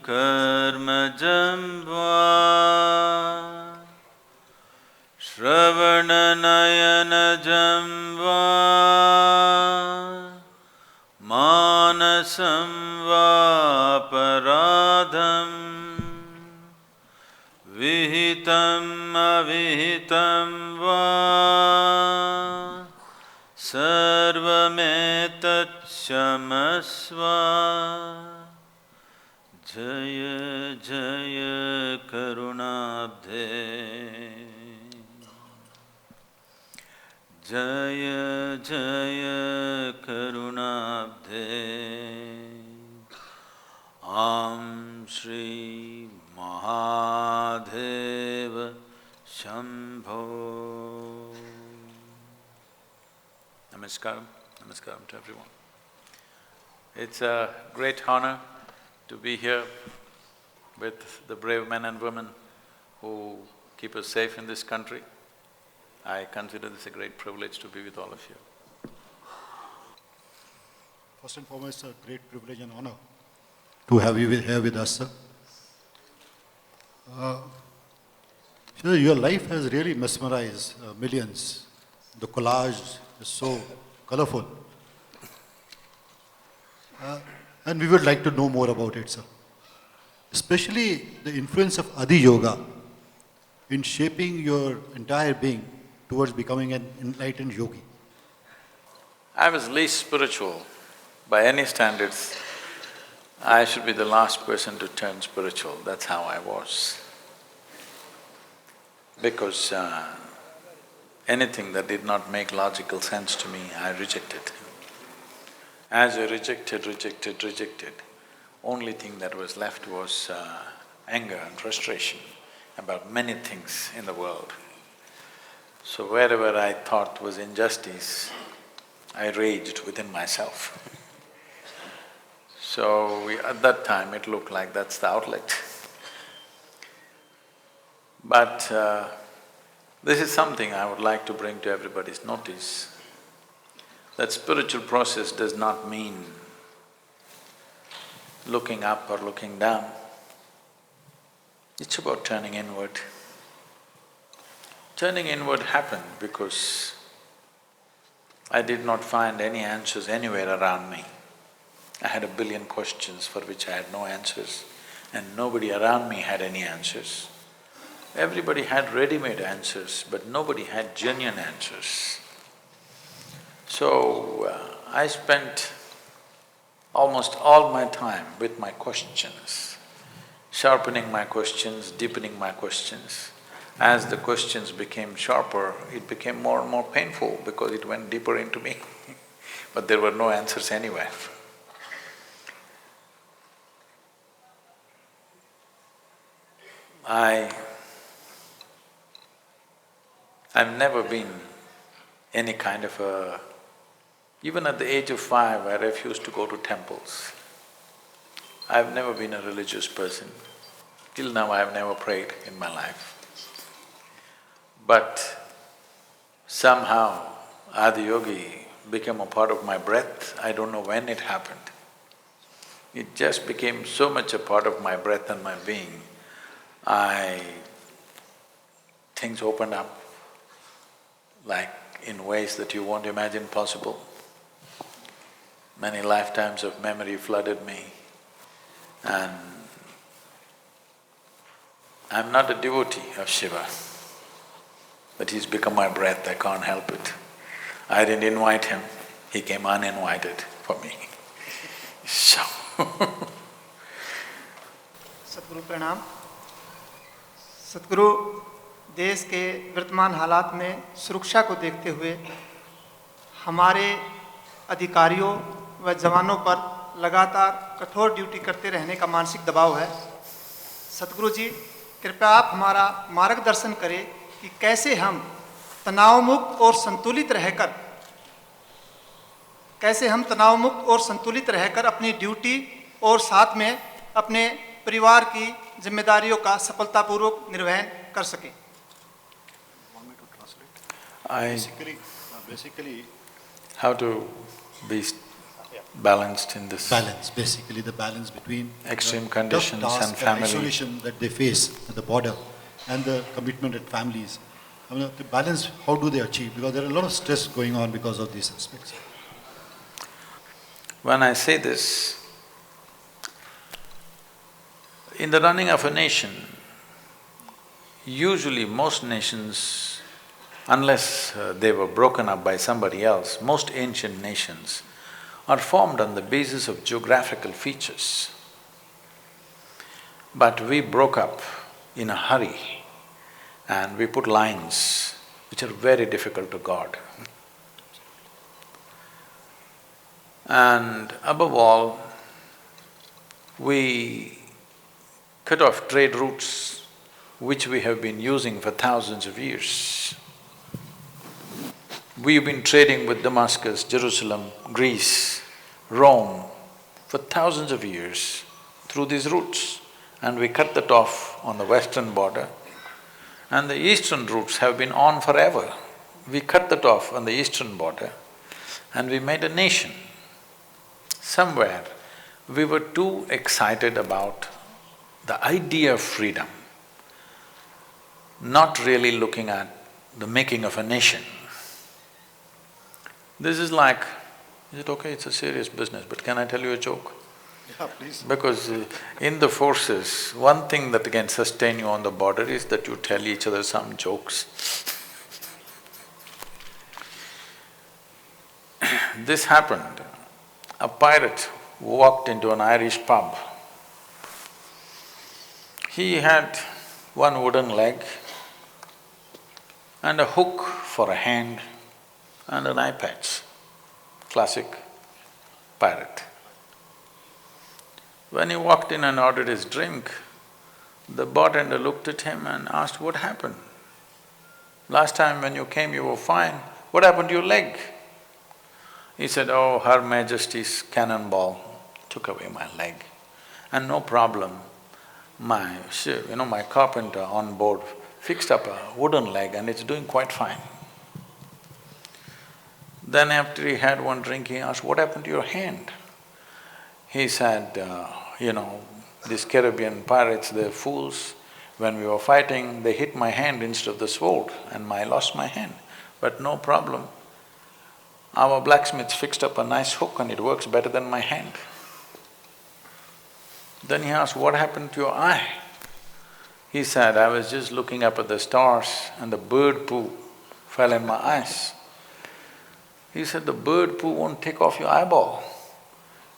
कर्मजं वा श्रवणनयनजं वा मानसं वापराधं विहितम् अविहितं वा सर्वमेतत्क्षमस्व। जय जय करुणाब्धे, जय जय करुणाब्धे। ॐ Shri Mahadev Shambho. Namaskaram, namaskaram to everyone. It's a great honor to be here with the brave men and women who keep us safe in this country. I consider this a great privilege to be with all of you. First and foremost, a great privilege and honor to have you here with us, sir. Sir, your life has really mesmerized millions. The collage is so colorful. And we would like to know more about it, sir. Especially the influence of Adi Yoga in shaping your entire being towards becoming an enlightened yogi. I was least spiritual. By any standards, I should be the last person to turn spiritual, that's how I was. Because anything that did not make logical sense to me, I rejected. As I rejected, only thing that was left was anger and frustration about many things in the world. So wherever I thought was injustice, I raged within myself. So at that time it looked like that's the outlet. But this is something I would like to bring to everybody's notice, that spiritual process does not mean looking up or looking down. It's about turning inward. Turning inward happened because I did not find any answers anywhere around me. I had a billion questions for which I had no answers, and nobody around me had any answers. Everybody had ready-made answers, but nobody had genuine answers. So, I spent almost all my time with my questions, sharpening my questions, deepening my questions. As the questions became sharper, it became more and more painful because it went deeper into me but there were no answers anywhere. I've never been any kind of a… Even at the age of 5, I refused to go to temples. I've never been a religious person. Till now, I've never prayed in my life. But somehow, Adi Yogi became a part of my breath. I don't know when it happened. It just became so much a part of my breath and my being. Things opened up like in ways that you won't imagine possible. Many lifetimes of memory flooded me, and I'm not a devotee of Shiva, but he's become my breath, I can't help it. I didn't invite him, he came uninvited for me. So सद्गुरु प्रणाम। सद्गुरु, देश के वर्तमान हालात में सुरक्षा को देखते हुए हमारे अधिकारियों व जवानों पर लगातार कठोर ड्यूटी करते रहने का मानसिक दबाव है। सद्गुरु जी, कृपया आप हमारा मार्गदर्शन करें कि कैसे हम तनावमुक्त और संतुलित रहकर अपनी ड्यूटी और साथ में अपने परिवार की जिम्मेदारियों का सफलतापूर्वक निर्वहन कर सकें। Basically, how to be… balanced in this balance, basically the balance between extreme the conditions tough task and family. isolation that they face at the border and the commitment at families. I mean, the balance, how do they achieve? Because there are a lot of stress going on because of these aspects. When I say this, in the running of a nation, usually most nations, unless they were broken up by somebody else, most ancient nations are formed on the basis of geographical features. But we broke up in a hurry and we put lines which are very difficult to guard. And above all, we cut off trade routes which we have been using for thousands of years. We've been trading with Damascus, Jerusalem, Greece, Rome for thousands of years through these routes, and we cut that off on the western border. And the eastern routes have been on forever. We cut that off on the eastern border and we made a nation. Somewhere we were too excited about the idea of freedom, not really looking at the making of a nation. This is like, is it okay? It's a serious business, but can I tell you a joke? Yeah, please. Because in the forces, one thing that can sustain you on the border is that you tell each other some jokes. This happened. A pirate walked into an Irish pub. He had one wooden leg and a hook for a hand and an eye patch, classic pirate. When he walked in and ordered his drink, the bartender looked at him and asked, "What happened? Last time when you came you were fine, what happened to your leg?" He said, "Oh, Her Majesty's cannonball took away my leg. And no problem, my carpenter on board fixed up a wooden leg and it's doing quite fine." Then after he had one drink, he asked, "What happened to your hand?" He said, these Caribbean pirates, they're fools. When we were fighting, they hit my hand instead of the sword and I lost my hand. But no problem, our blacksmith fixed up a nice hook and it works better than my hand." Then he asked, "What happened to your eye?" He said, "I was just looking up at the stars and the bird poo fell in my eyes." He said, "The bird poo won't take off your eyeball."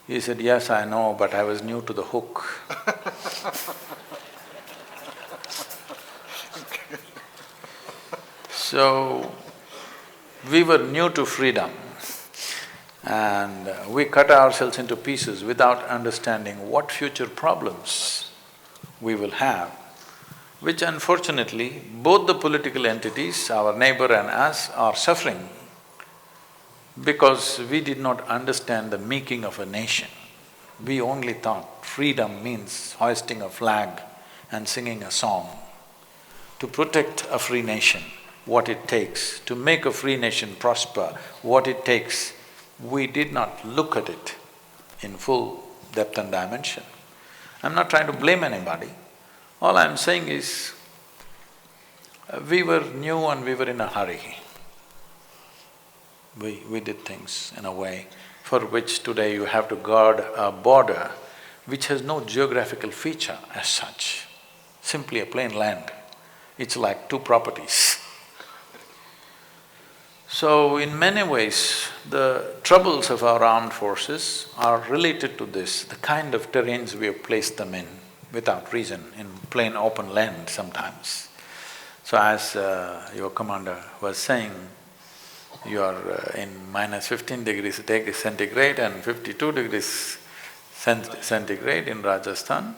He said, "Yes, I know, but I was new to the hook." So, we were new to freedom and we cut ourselves into pieces without understanding what future problems we will have, which unfortunately both the political entities, our neighbor and us, are suffering because we did not understand the making of a nation. We only thought freedom means hoisting a flag and singing a song. To protect a free nation, what it takes, to make a free nation prosper, what it takes, we did not look at it in full depth and dimension. I'm not trying to blame anybody. All I'm saying is, we were new and we were in a hurry. We did things in a way for which today you have to guard a border which has no geographical feature as such, simply a plain land. It's like two properties. So in many ways, the troubles of our armed forces are related to this, the kind of terrains we have placed them in without reason, in plain open land sometimes. So as your commander was saying, you are in -15 degrees centigrade and 52 degrees centigrade in Rajasthan,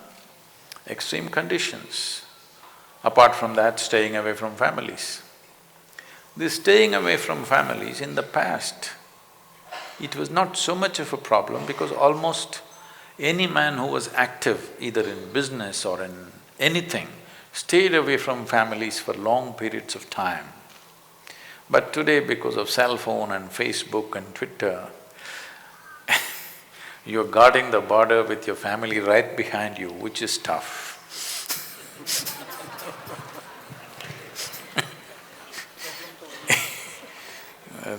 extreme conditions. Apart from that, staying away from families. This staying away from families, in the past, it was not so much of a problem because almost any man who was active either in business or in anything stayed away from families for long periods of time. But today, because of cell phone and Facebook and Twitter, You're guarding the border with your family right behind you, which is tough.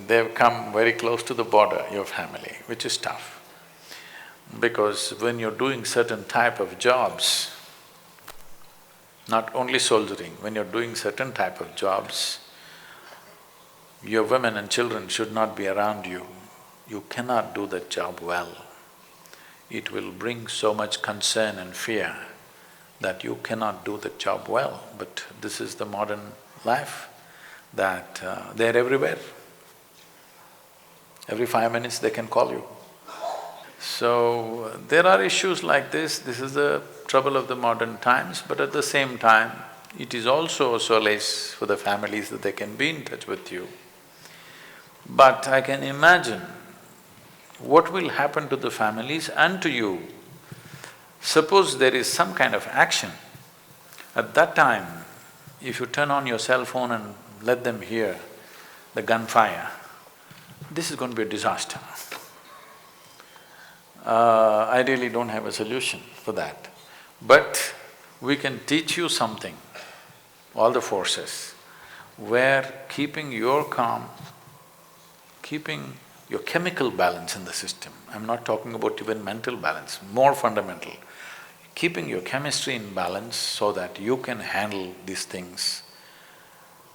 They've come very close to the border, your family, which is tough. Because when you're doing certain type of jobs, not only soldiering, when you're doing certain type of jobs, your women and children should not be around you. You cannot do that job well. It will bring so much concern and fear that you cannot do the job well. But this is the modern life, that they're everywhere. Every 5 minutes they can call you. So, there are issues like this is the trouble of the modern times, but at the same time, it is also a solace for the families that they can be in touch with you. But I can imagine what will happen to the families and to you. Suppose there is some kind of action, at that time, if you turn on your cell phone and let them hear the gunfire, this is going to be a disaster. I really don't have a solution for that. But we can teach you something, all the forces, where keeping your calm, keeping your chemical balance in the system, I'm not talking about even mental balance, more fundamental, keeping your chemistry in balance so that you can handle these things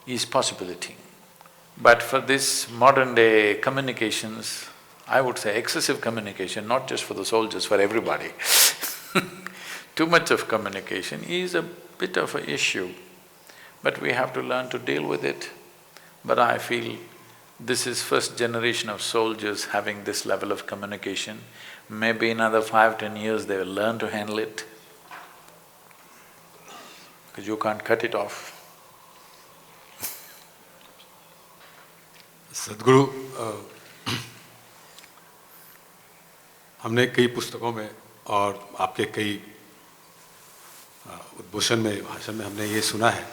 is possibility. But for this modern day communications, I would say excessive communication, not just for the soldiers, for everybody too much of communication is a bit of an issue, but we have to learn to deal with it. But I feel this is first generation of soldiers having this level of communication. Maybe in another 5–10 years they will learn to handle it, because you can't cut it off. सद्गुरु, हमने कई पुस्तकों में और आपके कई उद्बोधन में, भाषण में हमने ये सुना है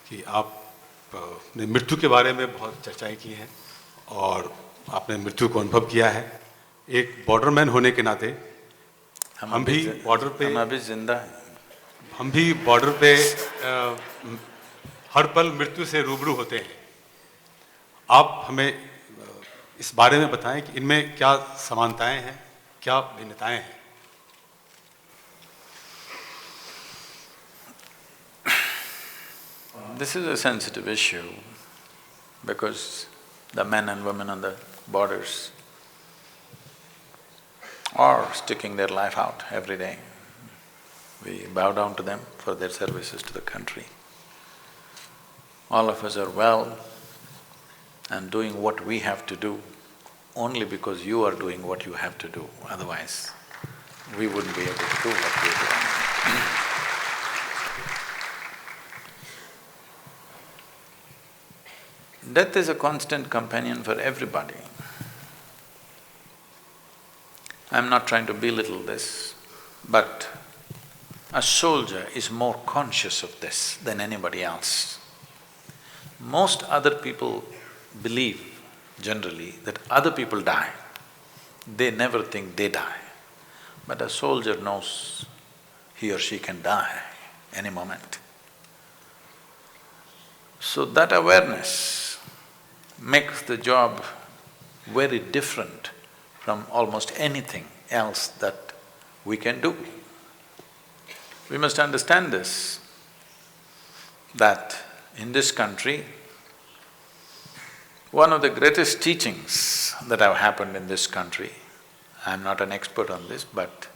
कि आपने मृत्यु के बारे में बहुत चर्चाएं की हैं और आपने मृत्यु को अनुभव किया है। एक बॉर्डरमैन होने के नाते हम भी बॉर्डर पे, हम अभी जिंदा हैं, हम भी बॉर्डर पे हर पल मृत्यु से रूबरू होते हैं। आप हमें इस बारे में बताएं कि इनमें क्या समानताएं हैं, क्या भिन्नताएं हैं। This is a sensitive issue because the men and women on the borders are sticking their life out every day. We bow down to them for their services to the country. All of us are well and doing what we have to do only because you are doing what you have to do, otherwise we wouldn't be able to do what we're doing. Death is a constant companion for everybody. I'm not trying to belittle this, but a soldier is more conscious of this than anybody else. Most other people believe generally that other people die. They never think they die. But a soldier knows he or she can die any moment. So that awareness makes the job very different from almost anything else that we can do. We must understand this, that in this country, one of the greatest teachings that have happened in this country, I'm not an expert on this, but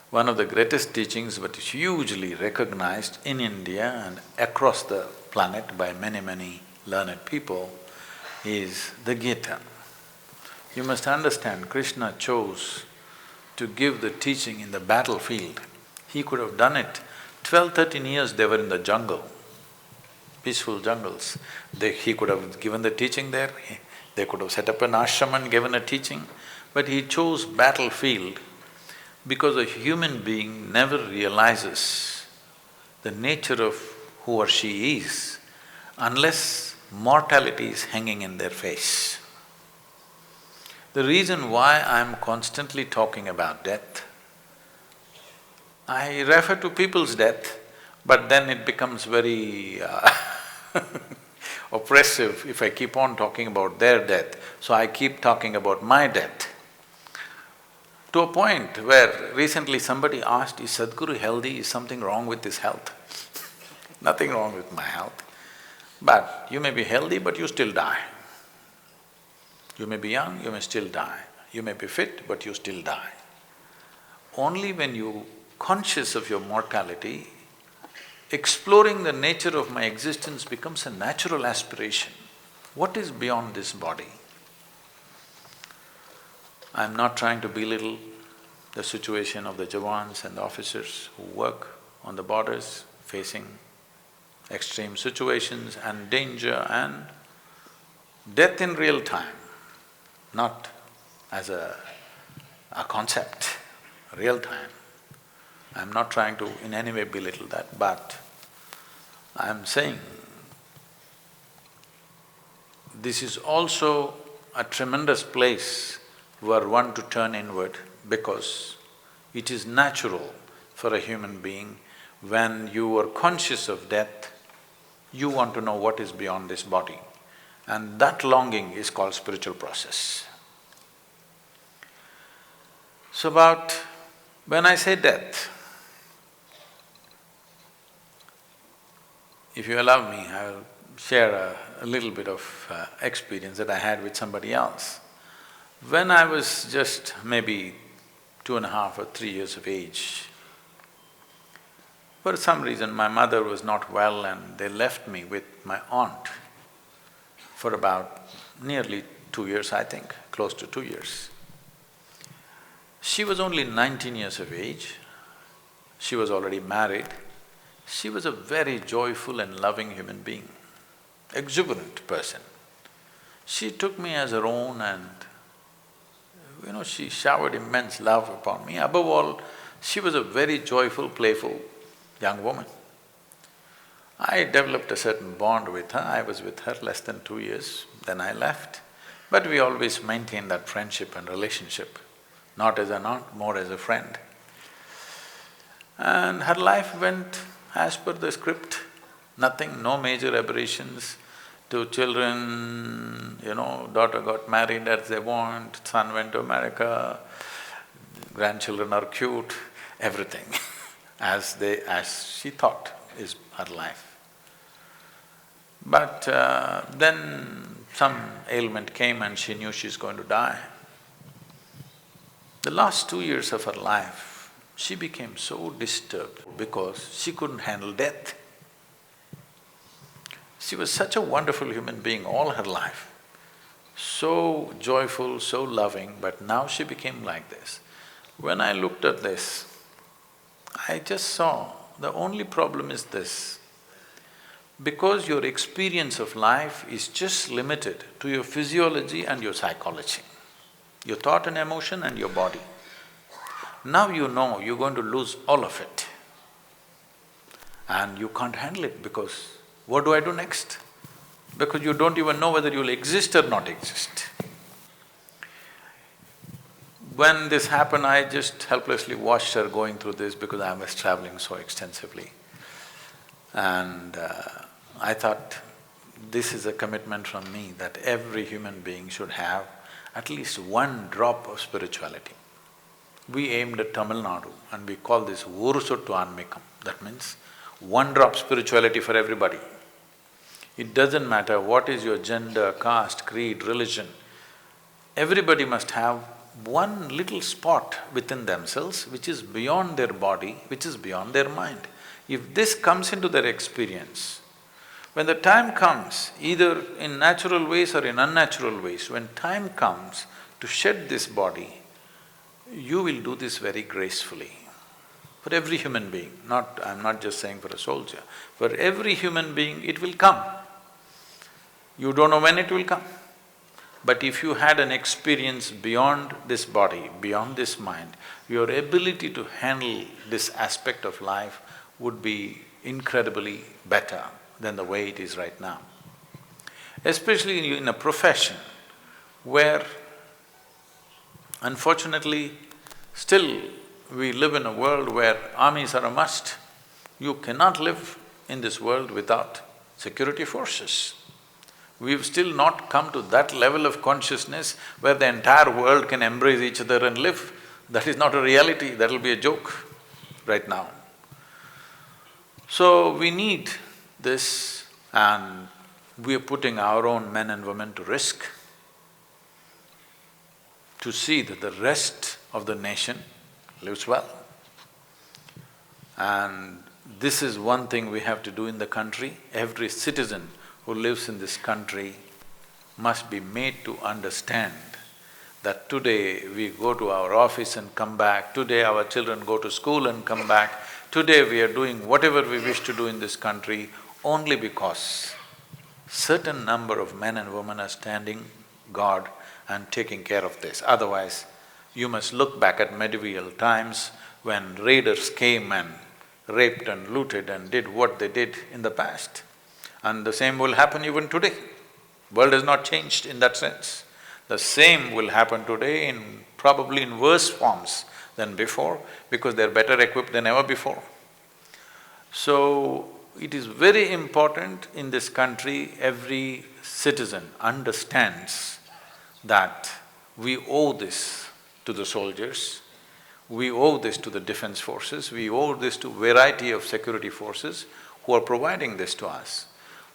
one of the greatest teachings that is hugely recognized in India and across the planet by many learned people is the Gita. You must understand, Krishna chose to give the teaching in the battlefield. He could have done it. 12–13 years they were in the jungle, peaceful jungles. He could have given the teaching there, they could have set up an ashram and given a teaching, but he chose battlefield because a human being never realizes the nature of who or she is unless mortality is hanging in their face. The reason why I'm constantly talking about death, I refer to people's death, but then it becomes very oppressive if I keep on talking about their death, so I keep talking about my death. To a point where recently somebody asked, is Sadhguru healthy? Is something wrong with his health? Nothing wrong with my health. But you may be healthy, but you still die. You may be young, you may still die. You may be fit, but you still die. Only when you're conscious of your mortality, exploring the nature of my existence becomes a natural aspiration. What is beyond this body? I'm not trying to belittle the situation of the Jawans and the officers who work on the borders, facing extreme situations and danger and death in real time, not as a concept, real time. I'm not trying to in any way belittle that, but I'm saying this is also a tremendous place were one to turn inward, because it is natural for a human being, when you are conscious of death, you want to know what is beyond this body. And that longing is called spiritual process. So when I say death, if you allow me, I will share a little bit of experience that I had with somebody else. When I was just maybe 2.5 or 3 years of age, for some reason my mother was not well and they left me with my aunt for about nearly 2 years, I think, close to 2 years. She was only 19 years of age, she was already married, she was a very joyful and loving human being, exuberant person. She took me as her own and she showered immense love upon me. Above all, she was a very joyful, playful young woman. I developed a certain bond with her. I was with her less than 2 years, then I left. But we always maintained that friendship and relationship, not as an aunt, more as a friend. And her life went as per the script, nothing, no major aberrations. 2 children, daughter got married as they want, son went to America, grandchildren are cute, everything as she thought is her life. But then some ailment came and she knew she's going to die. The last 2 years of her life, she became so disturbed because she couldn't handle death. She was such a wonderful human being all her life, so joyful, so loving, but now she became like this. When I looked at this, I just saw the only problem is this: because your experience of life is just limited to your physiology and your psychology, your thought and emotion and your body. Now you know you're going to lose all of it and you can't handle it, because what do I do next? Because you don't even know whether you'll exist or not exist. When this happened, I just helplessly watched her going through this because I was traveling so extensively. And I thought, this is a commitment from me that every human being should have at least one drop of spirituality. We aimed at Tamil Nadu and we call this Urusottu Anmikam. That means one drop spirituality for everybody. It doesn't matter what is your gender, caste, creed, religion, everybody must have one little spot within themselves which is beyond their body, which is beyond their mind. If this comes into their experience, when the time comes, either in natural ways or in unnatural ways, when time comes to shed this body, you will do this very gracefully. For every human being, I'm not just saying for a soldier, for every human being it will come. You don't know when it will come. But if you had an experience beyond this body, beyond this mind, your ability to handle this aspect of life would be incredibly better than the way it is right now. Especially in a profession where Unfortunately, still we live in a world where armies are a must. You cannot live in this world without security forces. We've still not come to that level of consciousness where the entire world can embrace each other and live. That is not a reality, that'll be a joke right now. So we need this, and we are putting our own men and women to risk to see that the rest of the nation lives well. And this is one thing we have to do in the country. Every citizen who lives in this country must be made to understand that today we go to our office and come back, today our children go to school and come back, today we are doing whatever we wish to do in this country only because certain number of men and women are standing guard and taking care of this. Otherwise, you must look back at medieval times when raiders came and raped and looted and did what they did in the past. And the same will happen even today. World has not changed in that sense. The same will happen today probably in worse forms than before, because they're better equipped than ever before. So, it is very important in this country, every citizen understands that we owe this to the soldiers, we owe this to the defense forces, we owe this to variety of security forces who are providing this to us.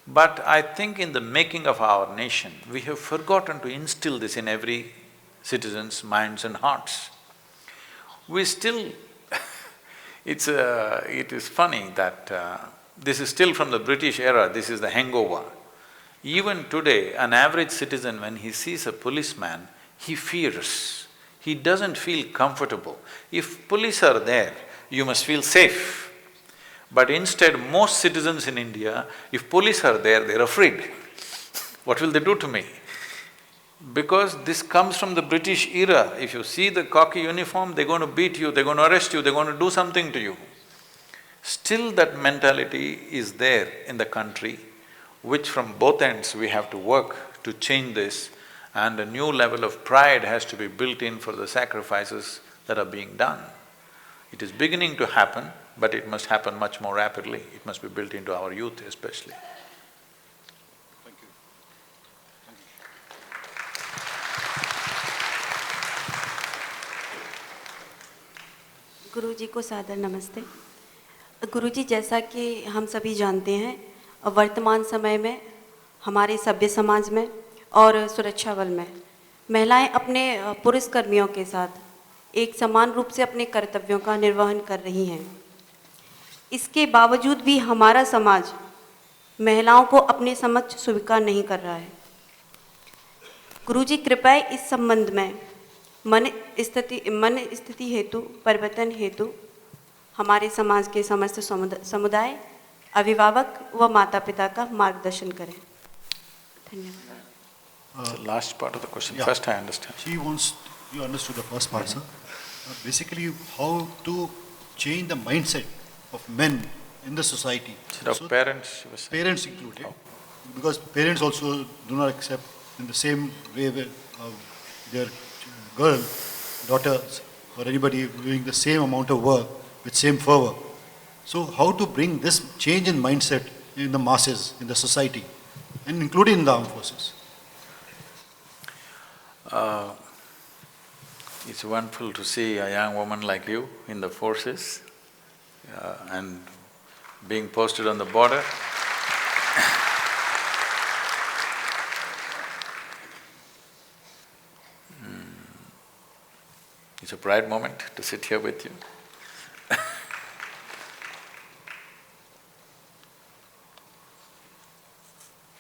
But I think in the making of our nation, we have forgotten to instill this in every citizen's minds and hearts. We still it is funny that this is still from the British era, this is the hangover. Even today, an average citizen, when he sees a policeman, he fears. He doesn't feel comfortable. If police are there, you must feel safe. But instead, most citizens in India, if police are there, they're afraid. What will they do to me? Because this comes from the British era. If you see the khaki uniform, they're going to beat you, they're going to arrest you, they're going to do something to you. Still that mentality is there in the country, which from both ends we have to work to change this, and a new level of pride has to be built in for the sacrifices that are being done. It is beginning to happen, but it must happen much more rapidly. It must be built into our youth especially. Thank you. गुरु जी को सादर नमस्ते। गुरु जी, जैसा कि हम सभी जानते हैं, वर्तमान समय में हमारे सभ्य समाज में और सुरक्षा बल में महिलाएं अपने पुरुष कर्मियों के साथ एक समान रूप से अपने कर्तव्यों का निर्वहन कर रही हैं। इसके बावजूद भी हमारा समाज महिलाओं को अपने समक्ष स्वीकार नहीं कर रहा है। गुरुजी, कृपया इस संबंध में मन स्थिति हेतु परिवर्तन हेतु हमारे समाज के समस्त समुदाय, अभिभावक व माता पिता का मार्गदर्शन करें। धन्यवाद। The last part of the question, Yeah. first I understand. You understood the first part, sir. Basically, how to change the mindset of men in the society. Instead of parents, you were saying. Parents included, because parents also do not accept in the same way where, their girl, daughters, or anybody doing the same amount of work with same fervor. So how to bring this change in mindset in the masses, in the society, and including in the armed forces? It's wonderful to see a young woman like you in the forces and being posted on the border. It's a pride moment to sit here with you.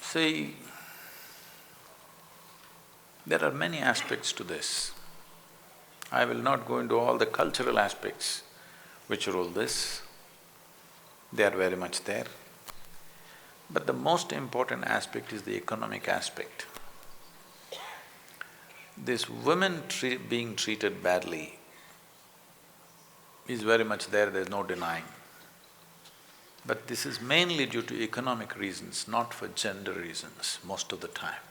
See, there are many aspects to this. I will not go into all the cultural aspects which rule this. They are very much there. But the most important aspect is the economic aspect. This women being treated badly is very much there, there's no denying. But this is mainly due to economic reasons, not for gender reasons, most of the time.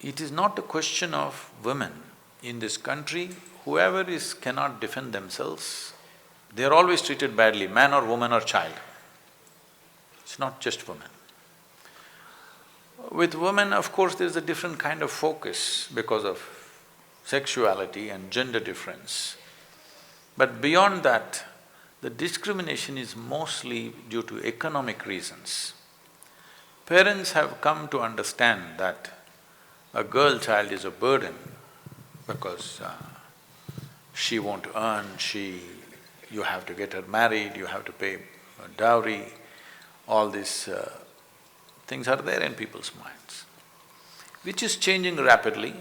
it is not a question of women. In this country, whoever cannot defend themselves, they are always treated badly, man or woman or child. It's not just women. With women, of course, there's a different kind of focus because of sexuality and gender difference. But beyond that, the discrimination is mostly due to economic reasons. Parents have come to understand that a girl child is a burden because she won't earn, you have to get her married, you have to pay a dowry, all these things are there in people's minds, which is changing rapidly,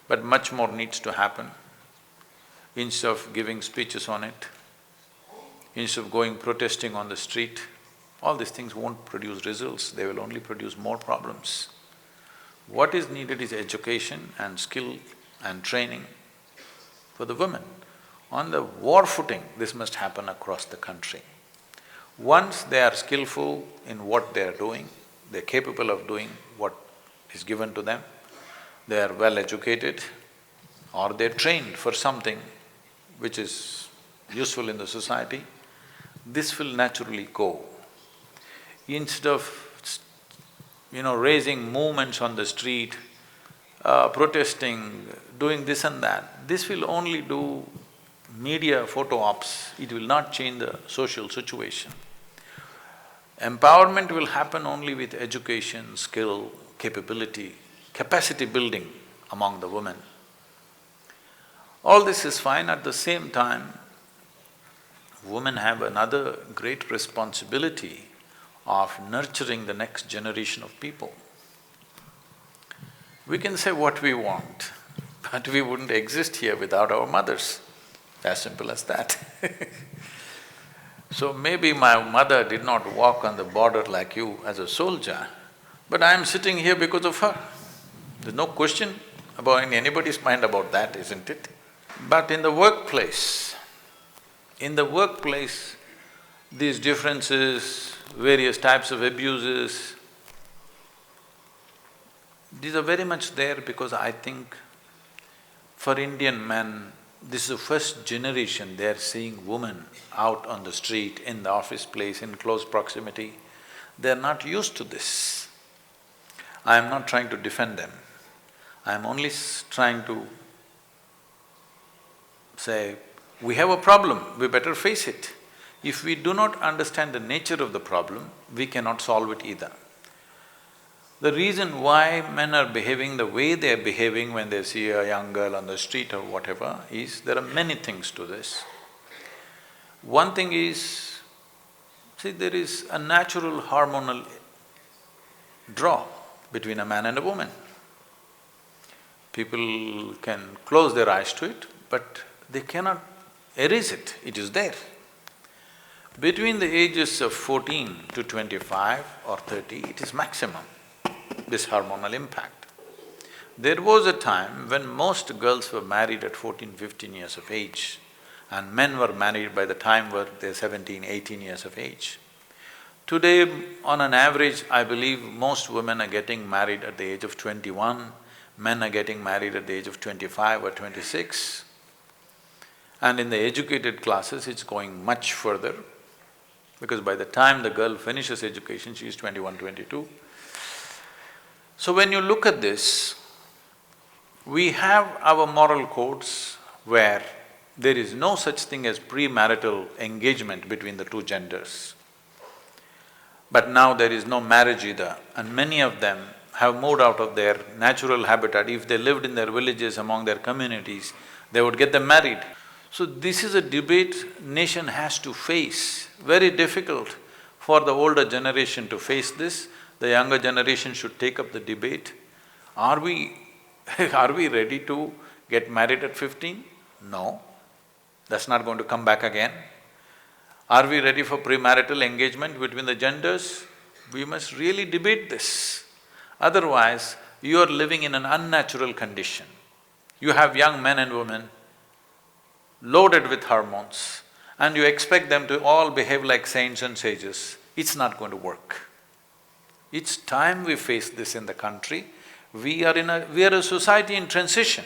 but much more needs to happen. Instead of giving speeches on it, instead of going protesting on the street, all these things won't produce results, they will only produce more problems. What is needed is education and skill and training for the women. On the war footing, this must happen across the country. Once they are skillful in what they are doing, they're capable of doing what is given to them, they are well educated or they're trained for something which is useful in the society, this will naturally go. Instead of raising movements on the street, protesting, doing this and that, this will only do media photo ops, it will not change the social situation. Empowerment will happen only with education, skill, capability, capacity building among the women. All this is fine. At the same time, women have another great responsibility of nurturing the next generation of people. We can say what we want, but we wouldn't exist here without our mothers, as simple as that. So maybe my mother did not walk on the border like you as a soldier, but I am sitting here because of her. There's no question in anybody's mind about that, isn't it? But in the workplace, these differences, various types of abuses, these are very much there because I think for Indian men, this is the first generation they are seeing women out on the street, in the office place, in close proximity. They are not used to this. I am not trying to defend them. I am only trying to say, we have a problem, we better face it. If we do not understand the nature of the problem, we cannot solve it either. The reason why men are behaving the way they are behaving when they see a young girl on the street or whatever is, there are many things to this. One thing is, see, there is a natural hormonal draw between a man and a woman. People can close their eyes to it, but they cannot erase it, it is there. Between the ages of 14 to 25 or 30, it is maximum, this hormonal impact. There was a time when most girls were married at 14, 15 years of age, and men were married by the time were they're 17, 18 years of age. Today, on an average, I believe most women are getting married at the age of 21, men are getting married at the age of 25 or 26. And in the educated classes, it's going much further, because by the time the girl finishes education, she is 21, 22. So when you look at this, we have our moral codes where there is no such thing as premarital engagement between the two genders. But now there is no marriage either, and many of them have moved out of their natural habitat. If they lived in their villages, among their communities, they would get them married. So this is a debate nation has to face. Very difficult for the older generation to face this. The younger generation should take up the debate. Are we ready to get married at 15? No, that's not going to come back again. Are we ready for premarital engagement between the genders? We must really debate this. Otherwise, you are living in an unnatural condition. You have young men and women loaded with hormones, and you expect them to all behave like saints and sages. It's not going to work. It's time we face this in the country, We are a society in transition.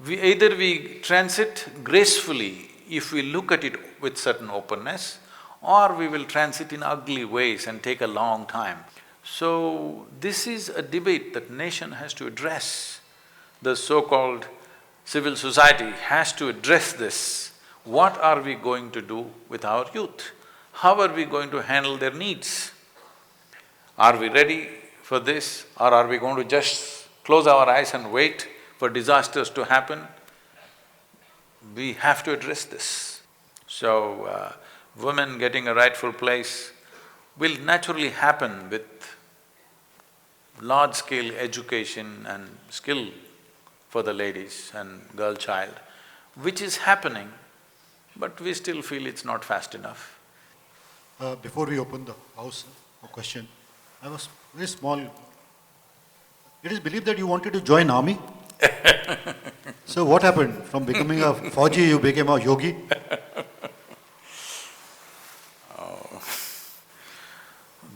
Either we transit gracefully if we look at it with certain openness, or we will transit in ugly ways and take a long time. So, this is a debate that nation has to address. The so-called civil society has to address this. What are we going to do with our youth? How are we going to handle their needs? Are we ready for this, or are we going to just close our eyes and wait for disasters to happen? We have to address this. So, women getting a rightful place will naturally happen with large-scale education and skill for the ladies and girl child, which is happening, but we still feel it's not fast enough. Before we open the house for question, I was very small. It is believed that you wanted to join army? So what happened? From becoming a Fauji, you became a yogi?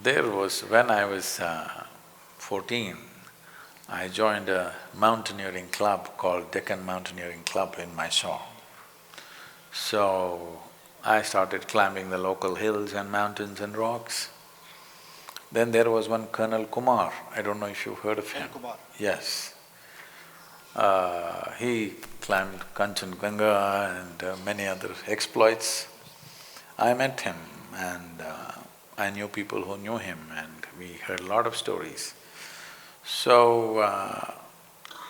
There was… when I was 14, I joined a mountaineering club called Deccan Mountaineering Club in Mysore. So, I started climbing the local hills and mountains and rocks. Then there was one Colonel Kumar, I don't know if you've heard of him. Kumar. Yes. He climbed Kanchenjunga and many other exploits. I met him and I knew people who knew him and we heard a lot of stories. So,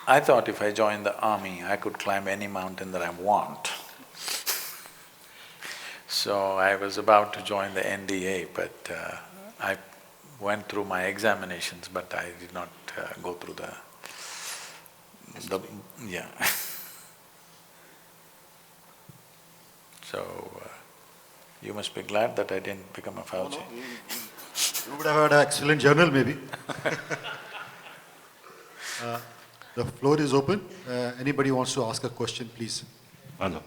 I thought if I joined the army, I could climb any mountain that I want. So, I was about to join the NDA, but I went through my examinations, but I did not go through the… yeah. So, you must be glad that I didn't become a Fauji. No, you would have had an excellent journal maybe. The floor is open. Anybody wants to ask a question, please. Hello.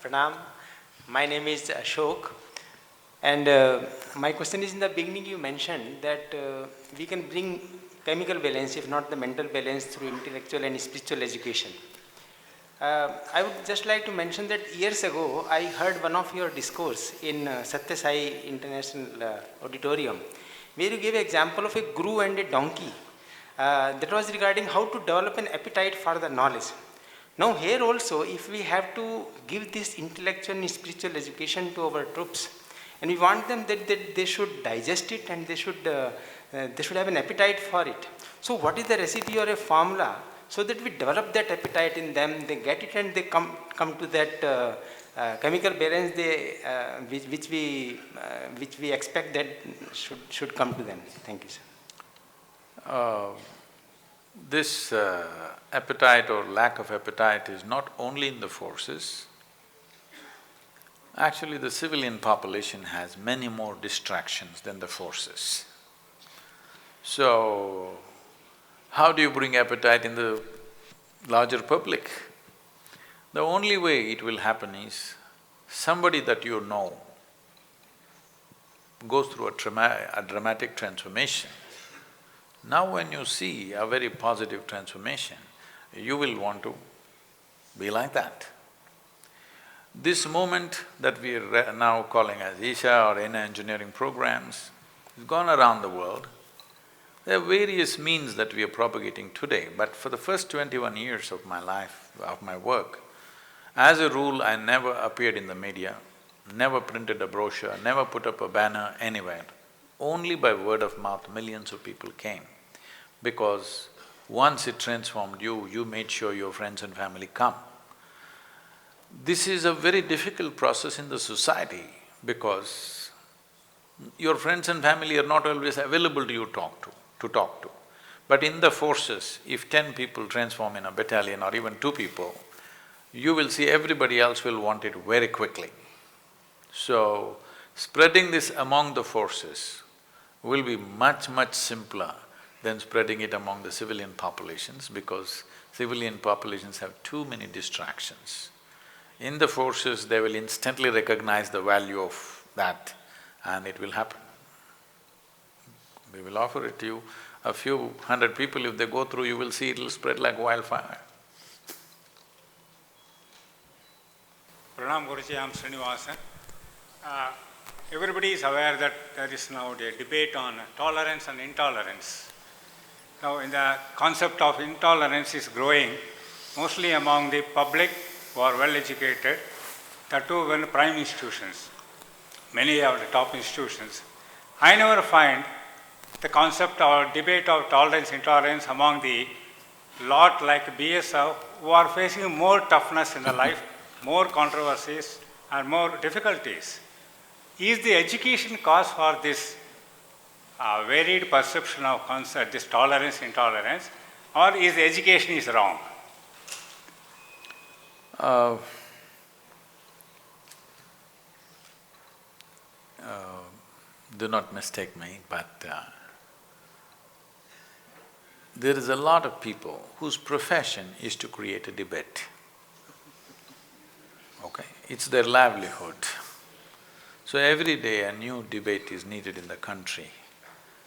Pranam, my name is Ashok, and my question is, in the beginning you mentioned that we can bring chemical balance, if not the mental balance, through intellectual and spiritual education. I would just like to mention that years ago I heard one of your discourse in Satya Sai International Auditorium, where you gave an example of a guru and a donkey. That was regarding how to develop an appetite for the knowledge. Now here also, if we have to give this intellectual and spiritual education to our troops, and we want them that they should digest it and they should have an appetite for it. So what is the recipe or a formula so that we develop that appetite in them, they get it and they come to that chemical balance which we expect that should come to them. Thank you, sir. This appetite or lack of appetite is not only in the forces. Actually, the civilian population has many more distractions than the forces. So, how do you bring appetite in the larger public? The only way it will happen is somebody that you know goes through a dramatic transformation. Now when you see a very positive transformation, you will want to be like that. This movement that we are now calling as Isha or inner engineering programs has gone around the world. There are various means that we are propagating today, but for the first 21 years of my life, of my work, as a rule, I never appeared in the media, never printed a brochure, never put up a banner anywhere. Only by word of mouth, millions of people came. Because once it transformed you, you made sure your friends and family come. This is a very difficult process in the society because your friends and family are not always available to you to talk to. But in the forces, if 10 people transform in a battalion or even 2 people, you will see everybody else will want it very quickly. So, spreading this among the forces will be much, much simpler than spreading it among the civilian populations because civilian populations have too many distractions. In the forces, they will instantly recognize the value of that and it will happen. We will offer it to you. A few hundred people, if they go through, you will see it'll spread like wildfire. Pranam Guruji, I am Srinivasan. Everybody is aware that there is now a debate on tolerance and intolerance. Now, in the concept of intolerance is growing, mostly among the public who are well educated, that too in prime institutions, many of the top institutions. I never find the concept or debate of tolerance, intolerance among the lot like BSF who are facing more toughness in the life, more controversies and more difficulties. Is the education cause for this varied perception of concept, this tolerance, intolerance, or is the education is wrong? Do not mistake me, but there is a lot of people whose profession is to create a debate. Okay? It's their livelihood. So every day a new debate is needed in the country,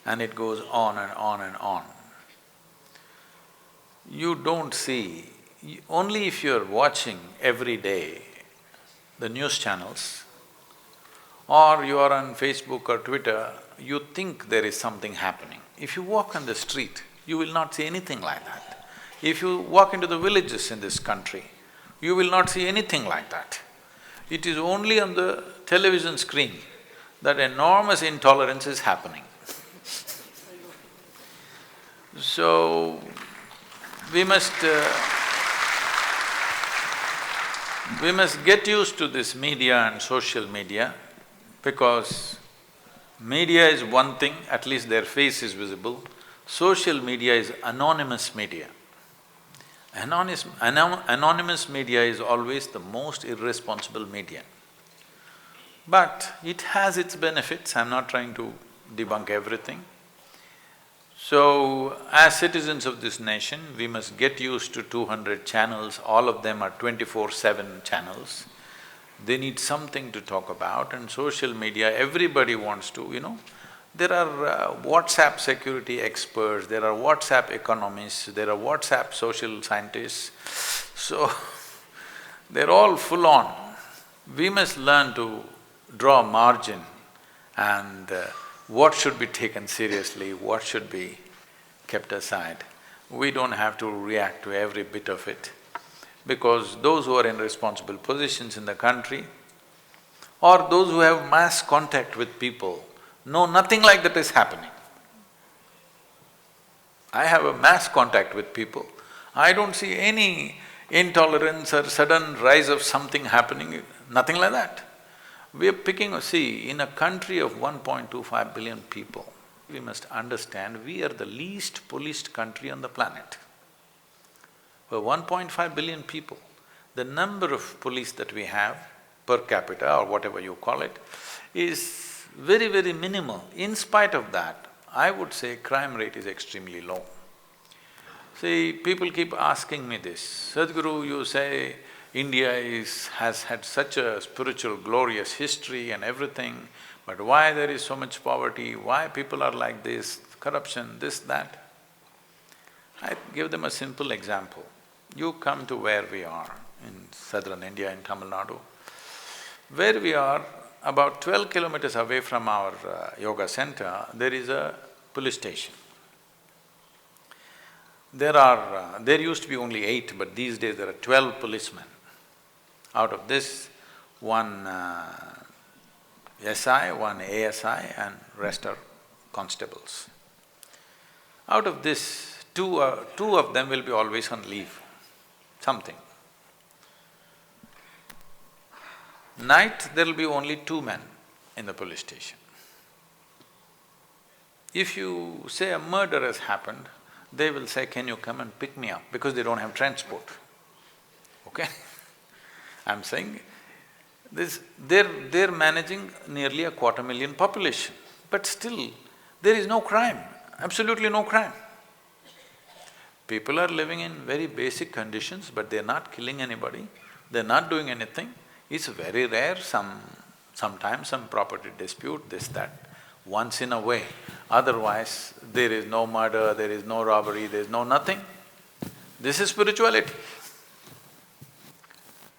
and it goes on and on and on. You don't see… only if you're watching every day the news channels, or you are on Facebook or Twitter, you think there is something happening. If you walk on the street, you will not see anything like that. If you walk into the villages in this country, you will not see anything like that. It is only on the television screen that enormous intolerance is happening. So, we must get used to this media and social media, because media is one thing, at least their face is visible. Social media is anonymous media. Anonymous media is always the most irresponsible media. But it has its benefits, I'm not trying to debunk everything. So, as citizens of this nation, we must get used to 200 channels, all of them are 24/7 channels. They need something to talk about, and social media, everybody wants to, there are WhatsApp security experts, there are WhatsApp economists, there are WhatsApp social scientists, so they're all full on. We must learn to draw a margin and what should be taken seriously, what should be kept aside. We don't have to react to every bit of it, because those who are in responsible positions in the country or those who have mass contact with people know nothing like that is happening. I have a mass contact with people, I don't see any intolerance or sudden rise of something happening, nothing like that. We are see, in a country of 1.25 billion people, we must understand we are the least policed country on the planet. For 1.5 billion people, the number of police that we have per capita or whatever you call it is very, very minimal. In spite of that, I would say crime rate is extremely low. See, people keep asking me this, Sadhguru, you say India has had such a spiritual, glorious history and everything, but why there is so much poverty, why people are like this, corruption, this, that? I give them a simple example. You come to where we are, in southern India, in Tamil Nadu. Where we are, about 12 kilometers away from our yoga center, there is a police station. There used to be only 8, but these days there are 12 policemen. Out of this, one SI, one ASI and rest are constables. Out of this, two of them will be always on leave, something. Night, there'll be only 2 men in the police station. If you say a murder has happened, they will say, can you come and pick me up, because they don't have transport, okay? I'm saying they're managing nearly a 250,000 population, but still there is no crime, absolutely no crime. People are living in very basic conditions, but they're not killing anybody, they're not doing anything. It's very rare, sometimes some property dispute, this, that. once in a way. Otherwise, there is no murder, there is no robbery, there is no nothing. This is spirituality.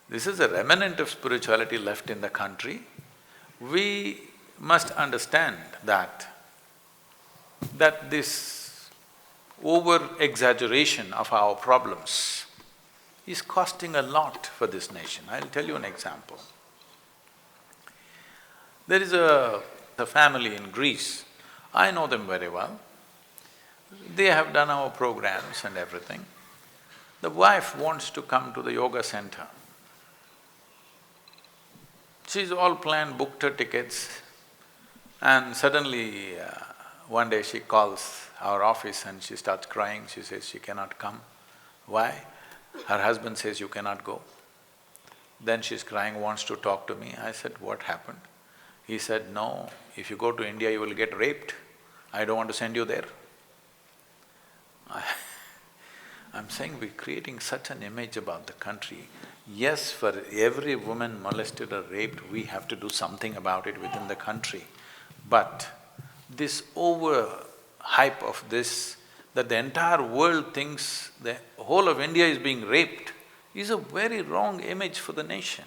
This is a remnant of spirituality left in the country. We must understand that this over-exaggeration of our problems is costing a lot for this nation. I'll tell you an example. There is a family in Greece, I know them very well. They have done our programs and everything. The wife wants to come to the yoga center. She's all planned, booked her tickets, and suddenly one day she calls our office and she starts crying. She says she cannot come. Why? Her husband says, you cannot go. Then she's crying, wants to talk to me. I said, what happened? He said, no, if you go to India, you will get raped. I don't want to send you there. I'm saying we're creating such an image about the country. Yes, for every woman molested or raped, we have to do something about it within the country. But this over-hype of this, that the entire world thinks the whole of India is being raped, is a very wrong image for the nation.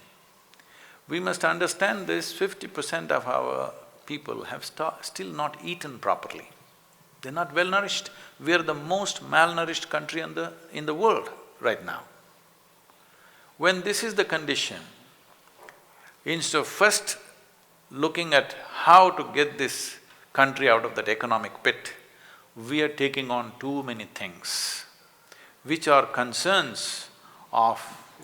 We must understand this, 50% of our people have still not eaten properly. They're not well nourished. We are the most malnourished country in the world right now. When this is the condition, instead of first looking at how to get this country out of that economic pit, we are taking on too many things, which are concerns of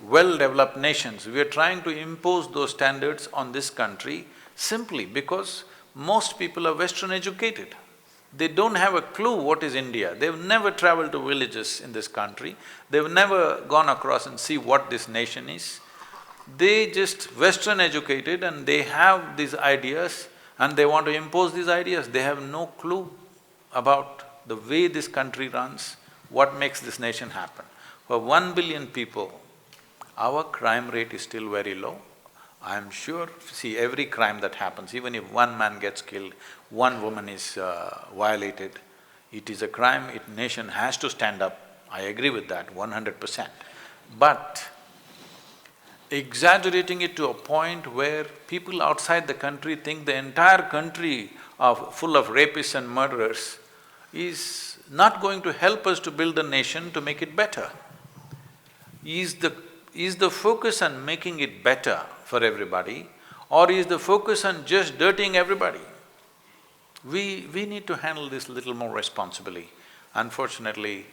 well-developed nations. We are trying to impose those standards on this country simply because most people are Western educated. They don't have a clue what is India. They've never traveled to villages in this country. They've never gone across and see what this nation is. They just Western educated and they have these ideas and they want to impose these ideas. They have no clue about the way this country runs, what makes this nation happen. For 1 billion people, our crime rate is still very low. I'm sure, see, every crime that happens, even if one man gets killed, one woman is violated, it is a crime, nation has to stand up. I agree with that 100%. But exaggerating it to a point where people outside the country think the entire country full of rapists and murderers is not going to help us to build a nation to make it better. Is the focus on making it better for everybody, or is the focus on just dirtying everybody? We need to handle this little more responsibly. Unfortunately,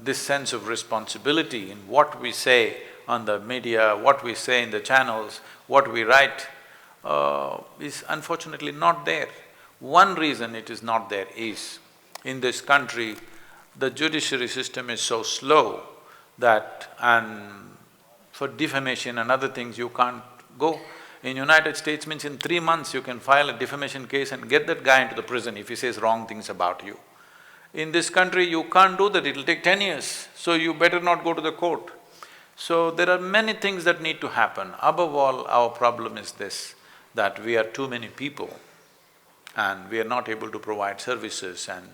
this sense of responsibility in what we say on the media, what we say in the channels, what we write, is unfortunately not there. One reason it is not there is, in this country, the judiciary system is so slow that… and for defamation and other things you can't go. In United States means in 3 months you can file a defamation case and get that guy into the prison if he says wrong things about you. In this country you can't do that, it'll take 10 years, so you better not go to the court. So there are many things that need to happen. Above all, our problem is this, that we are too many people and we are not able to provide services and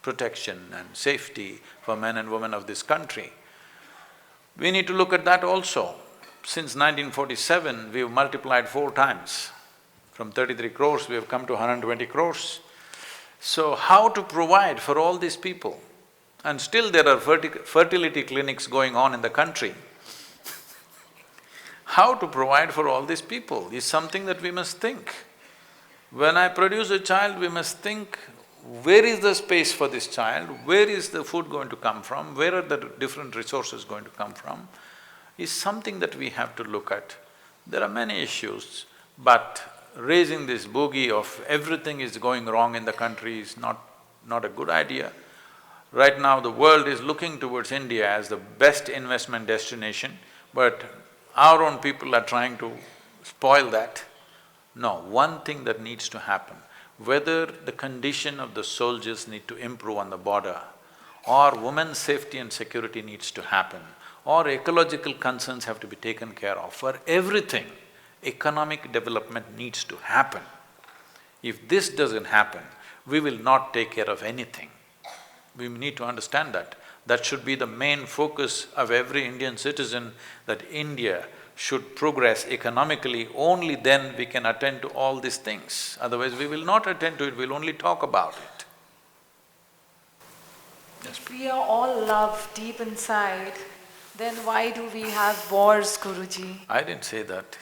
protection and safety for men and women of this country. We need to look at that also. Since 1947, we've multiplied 4 times. From 33 crores, we have come to 120 crores. So how to provide for all these people? And still there are fertility clinics going on in the country. How to provide for all these people is something that we must think. When I produce a child, we must think, where is the space for this child? Where is the food going to come from? Where are the different resources going to come from? Is something that we have to look at. There are many issues, but raising this bogey of everything is going wrong in the country is not a good idea. Right now the world is looking towards India as the best investment destination, but our own people are trying to spoil that. No, one thing that needs to happen, whether the condition of the soldiers need to improve on the border, or women's safety and security needs to happen, or ecological concerns have to be taken care of, for everything, economic development needs to happen. If this doesn't happen, we will not take care of anything. We need to understand that. That should be the main focus of every Indian citizen, that India should progress economically, only then we can attend to all these things. Otherwise, we will not attend to it, we'll only talk about it. If we are all love deep inside, then why do we have wars, Guruji? I didn't say that.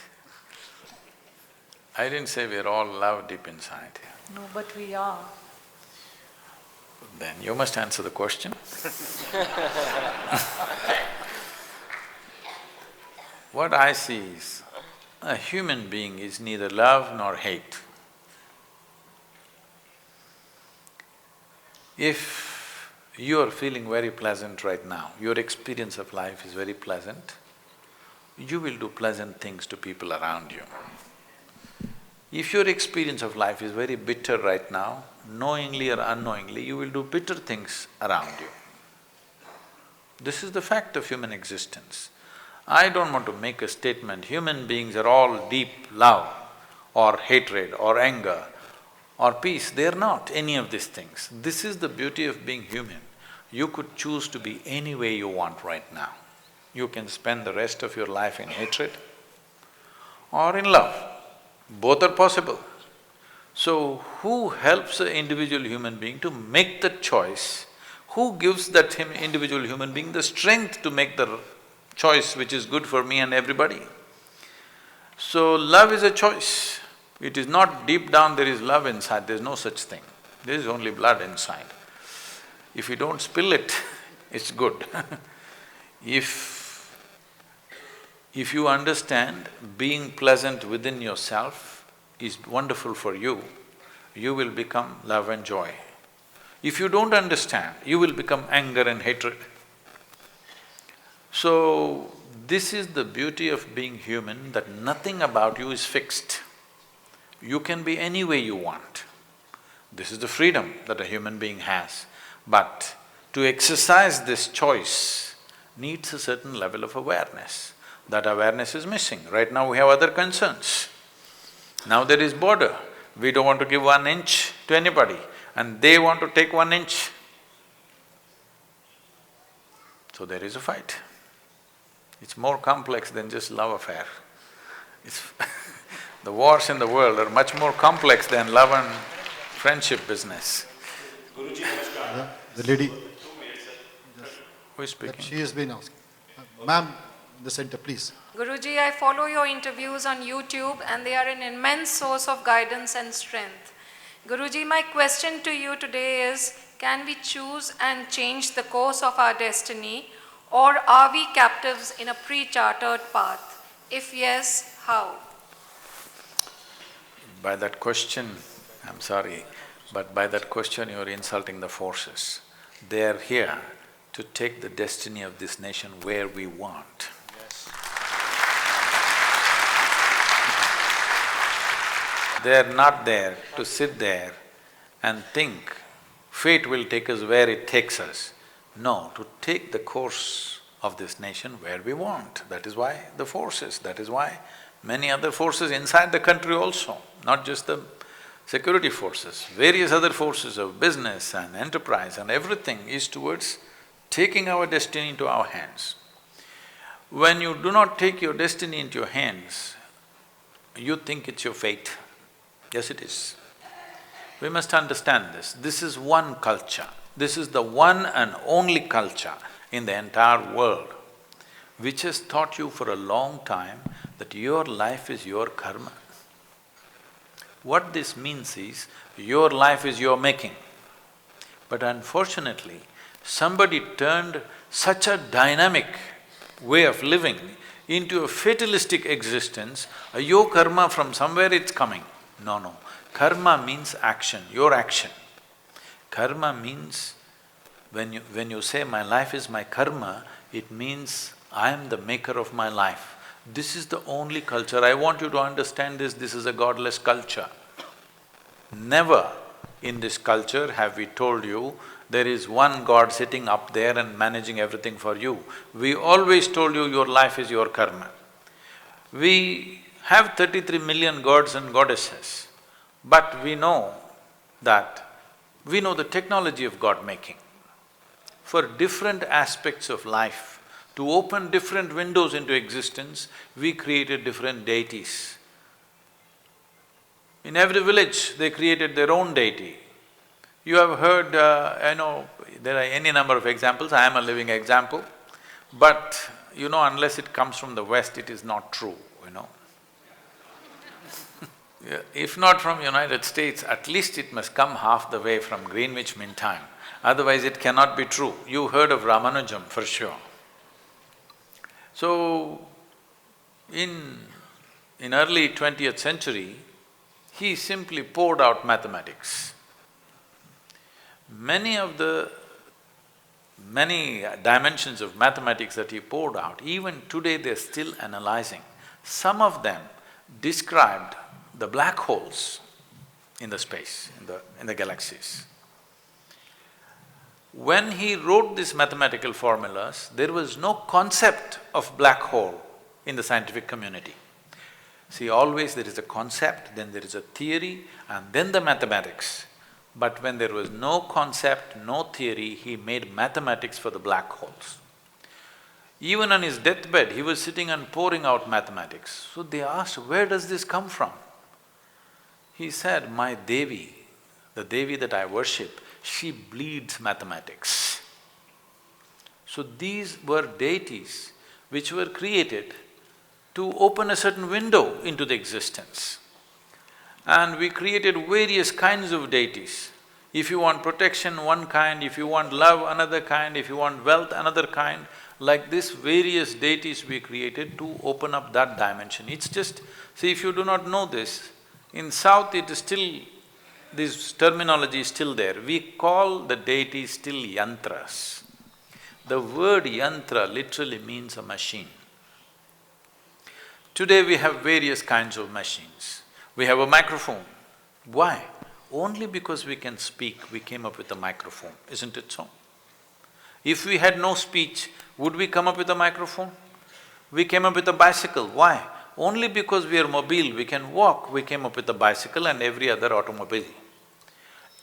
I didn't say we're all love deep inside. No, but we are. Then you must answer the question. What I see is, a human being is neither love nor hate. If you are feeling very pleasant right now, your experience of life is very pleasant, you will do pleasant things to people around you. If your experience of life is very bitter right now, knowingly or unknowingly, you will do bitter things around you. This is the fact of human existence. I don't want to make a statement, human beings are all deep love or hatred or anger or peace. They're not any of these things. This is the beauty of being human. You could choose to be any way you want right now. You can spend the rest of your life in hatred or in love. Both are possible. So, who helps an individual human being to make that choice? Who gives that individual human being the strength to make the choice which is good for me and everybody? So, love is a choice. It is not deep down there is love inside, there is no such thing. There is only blood inside. If you don't spill it, it's good. If you understand being pleasant within yourself is wonderful for you, you will become love and joy. If you don't understand, you will become anger and hatred. So, this is the beauty of being human, that nothing about you is fixed. You can be any way you want. This is the freedom that a human being has. But to exercise this choice needs a certain level of awareness. That awareness is missing. Right now we have other concerns. Now there is border. We don't want to give 1 inch to anybody and they want to take 1 inch. So there is a fight. It's more complex than just love affair. The wars in the world are much more complex than love and friendship business. The lady… Who is speaking? She has been asking. Ma'am, in the center, please. Guruji, I follow your interviews on YouTube and they are an immense source of guidance and strength. Guruji, my question to you today is, can we choose and change the course of our destiny, or are we captives in a pre-chartered path? If yes, how? By that question, I'm sorry, but by that question you're insulting the forces. They are here to take the destiny of this nation where we want. They're not there to sit there and think fate will take us where it takes us. No, to take the course of this nation where we want. That is why the forces, that is why many other forces inside the country also, not just the security forces, various other forces of business and enterprise and everything is towards taking our destiny into our hands. When you do not take your destiny into your hands, you think it's your fate. Yes, it is. We must understand this. This is one culture. This is the one and only culture in the entire world which has taught you for a long time that your life is your karma. What this means is, your life is your making. But unfortunately, somebody turned such a dynamic way of living into a fatalistic existence, your karma from somewhere it's coming. No. Karma means action, your action. Karma means, when you say my life is my karma, it means I am the maker of my life. This is the only culture. I want you to understand this is a godless culture. Never in this culture have we told you there is one God sitting up there and managing everything for you. We always told you your life is your karma. We have 33 million gods and goddesses. But we know the technology of God-making. For different aspects of life, to open different windows into existence, we created different deities. In every village, they created their own deity. You have heard, there are any number of examples, I am a living example, but unless it comes from the West, it is not true, Yeah, if not from United States, at least it must come half the way from Greenwich Mean Time, otherwise it cannot be true. You heard of Ramanujam for sure. So, in early 20th century, he simply poured out mathematics. Many dimensions of mathematics that he poured out, even today they're still analyzing. Some of them described the black holes in the space, in the galaxies. When he wrote these mathematical formulas, there was no concept of black hole in the scientific community. See, always there is a concept, then there is a theory, and then the mathematics. But when there was no concept, no theory, he made mathematics for the black holes. Even on his deathbed, he was sitting and pouring out mathematics. So they asked, where does this come from? He said, my Devi, the Devi that I worship, she bleeds mathematics. So these were deities which were created to open a certain window into the existence. And we created various kinds of deities. If you want protection, one kind; if you want love, another kind; if you want wealth, another kind. Like this, various deities we created to open up that dimension. It's just… see, if you do not know this, in South it is still… this terminology is still there. We call the deities still yantras. The word yantra literally means a machine. Today we have various kinds of machines. We have a microphone. Why? Only because we can speak, we came up with a microphone, isn't it so? If we had no speech, would we come up with a microphone? We came up with a bicycle. Why? Only because we are mobile, we can walk, we came up with a bicycle and every other automobile.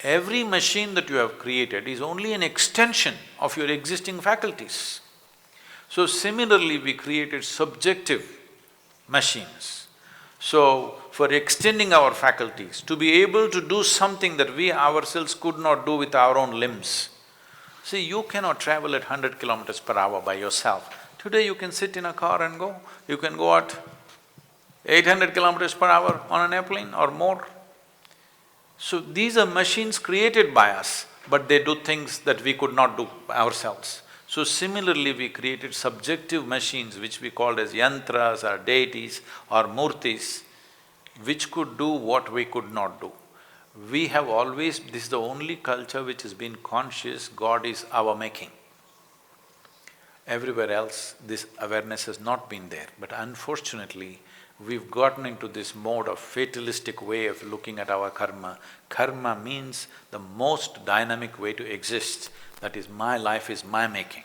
Every machine that you have created is only an extension of your existing faculties. So similarly, we created subjective machines. So, for extending our faculties, to be able to do something that we ourselves could not do with our own limbs. See, you cannot travel at 100 kilometers per hour by yourself. Today you can sit in a car and go. You can go at 800 kilometers per hour on an airplane or more. So these are machines created by us, but they do things that we could not do ourselves. So similarly, we created subjective machines which we called as yantras or deities or murtis, which could do what we could not do. We have always… this is the only culture which has been conscious, God is our making. Everywhere else, this awareness has not been there, but unfortunately, we've gotten into this mode of fatalistic way of looking at our karma. Karma means the most dynamic way to exist, that is, my life is my making.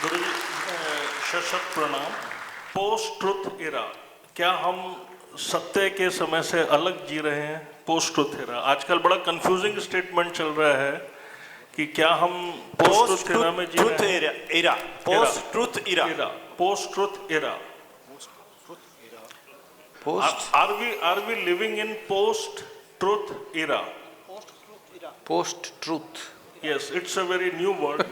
गुरुजी, शत प्रणाम। Post truth era, क्या हम सत्य के समय से अलग जी रहे हैं? पोस्ट ट्रुथ एरा आजकल बड़ा कंफ्यूजिंग स्टेटमेंट चल रहा है कि क्या हम पोस्ट ट्रुथ एरा में जी रहे हैं? Post truth era, post truth era. Are we living in post-truth era? Post-truth. Yes, it's a very new word.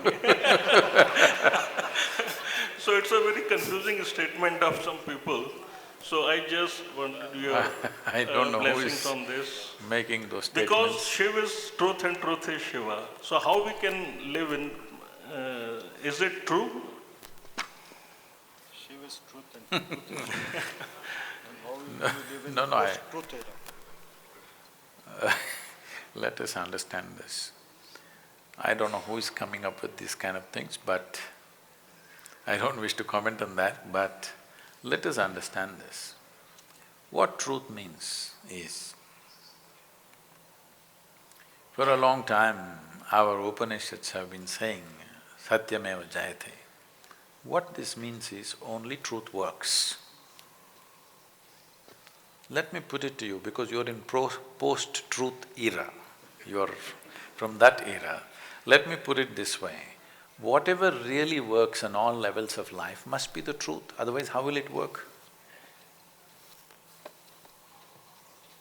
So it's a very confusing statement of some people. So I just wanted your I don't know who blessings is on this. making those statements. Because Shiva is truth and truth is Shiva. So how we can live in… is it true? Shiva is truth and truth. No, let us understand this. I don't know who is coming up with these kind of things, but I don't wish to comment on that, but let us understand this. What truth means is, for a long time, our Upanishads have been saying, Satyameva Jayate. What this means is, only truth works. Let me put it to you, because you're in post-truth era, you're from that era. Let me put it this way, whatever really works on all levels of life must be the truth, otherwise how will it work?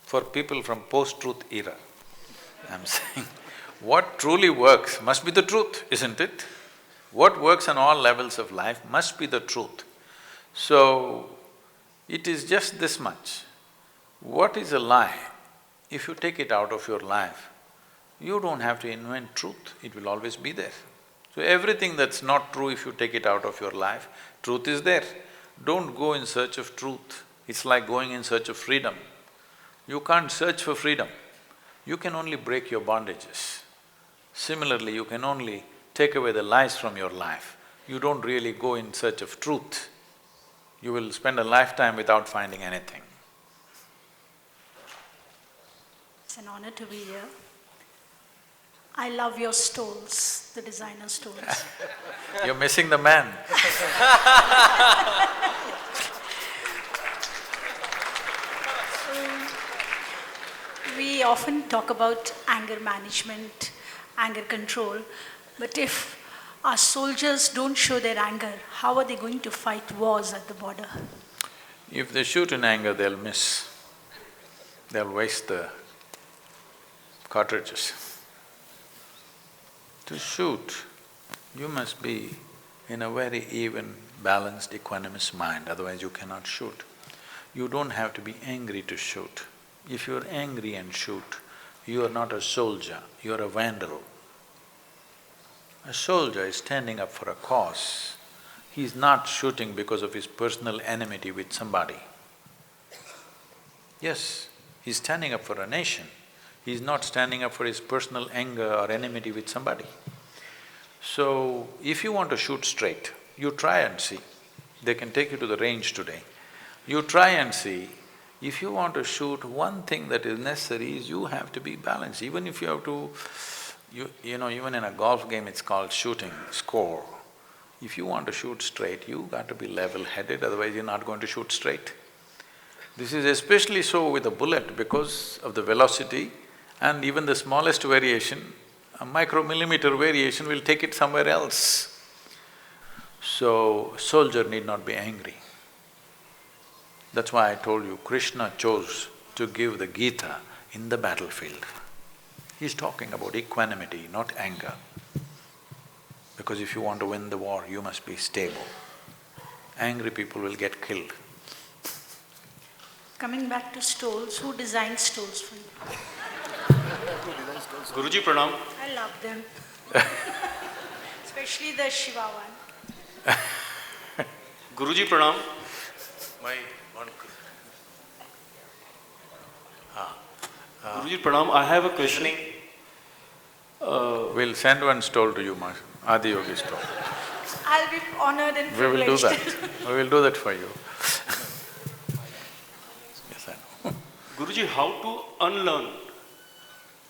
For people from post-truth era, I'm saying, what truly works must be the truth, isn't it? What works on all levels of life must be the truth. So, it is just this much. What is a lie? If you take it out of your life, you don't have to invent truth, it will always be there. So everything that's not true, if you take it out of your life, truth is there. Don't go in search of truth, it's like going in search of freedom. You can't search for freedom, you can only break your bondages. Similarly, you can only take away the lies from your life. You don't really go in search of truth. You will spend a lifetime without finding anything. It's an honor to be here. I love your stoles, the designer stoles. You're missing the man. We often talk about anger management, anger control, but if our soldiers don't show their anger, how are they going to fight wars at the border? If they shoot in anger, they'll miss. They'll waste the cartridges. To shoot, you must be in a very even, balanced, equanimous mind, otherwise you cannot shoot. You don't have to be angry to shoot. If you're angry and shoot, you are not a soldier, you are a vandal. A soldier is standing up for a cause. He's not shooting because of his personal enmity with somebody. Yes, he's standing up for a nation. He's not standing up for his personal anger or enmity with somebody. So, if you want to shoot straight, you try and see. They can take you to the range today. You try and see. If you want to shoot, one thing that is necessary is you have to be balanced. Even if you have to… You know, even in a golf game it's called shooting, score. If you want to shoot straight, you got to be level-headed, otherwise you're not going to shoot straight. This is especially so with a bullet because of the velocity, and even the smallest variation, a micromillimeter variation will take it somewhere else. So, soldier need not be angry. That's why I told you, Krishna chose to give the Gita in the battlefield. He's talking about equanimity, not anger. Because if you want to win the war, you must be stable. Angry people will get killed. Coming back to stoles, who designed stoles for you? Guruji Pranam. I love them. Especially the Shiva one. Guruji Pranam. My one… Guruji Pranam, I have a question. We'll send one stole to you, Adi Yogi stole. I'll be honored and We will do privileged. that. We will do that for you. Yes, I know. Guruji, how to unlearn?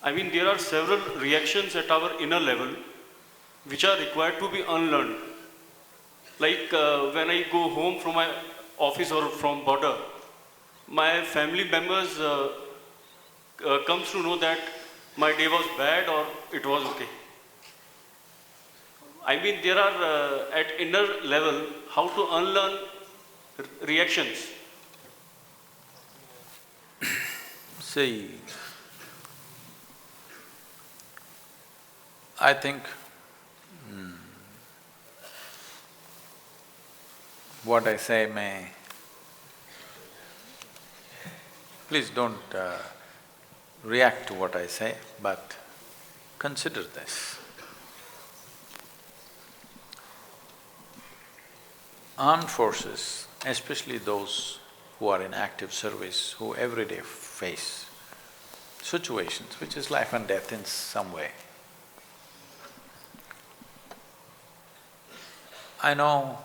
I mean, there are several reactions at our inner level which are required to be unlearned. Like when I go home from my office or from border, my family members comes to know that my day was bad or it was okay. I mean, there are at inner level how to unlearn reactions. See, I think what I say may… Please don't react to what I say, but consider this. Armed forces, especially those who are in active service, who every day face situations which is life and death in some way. I know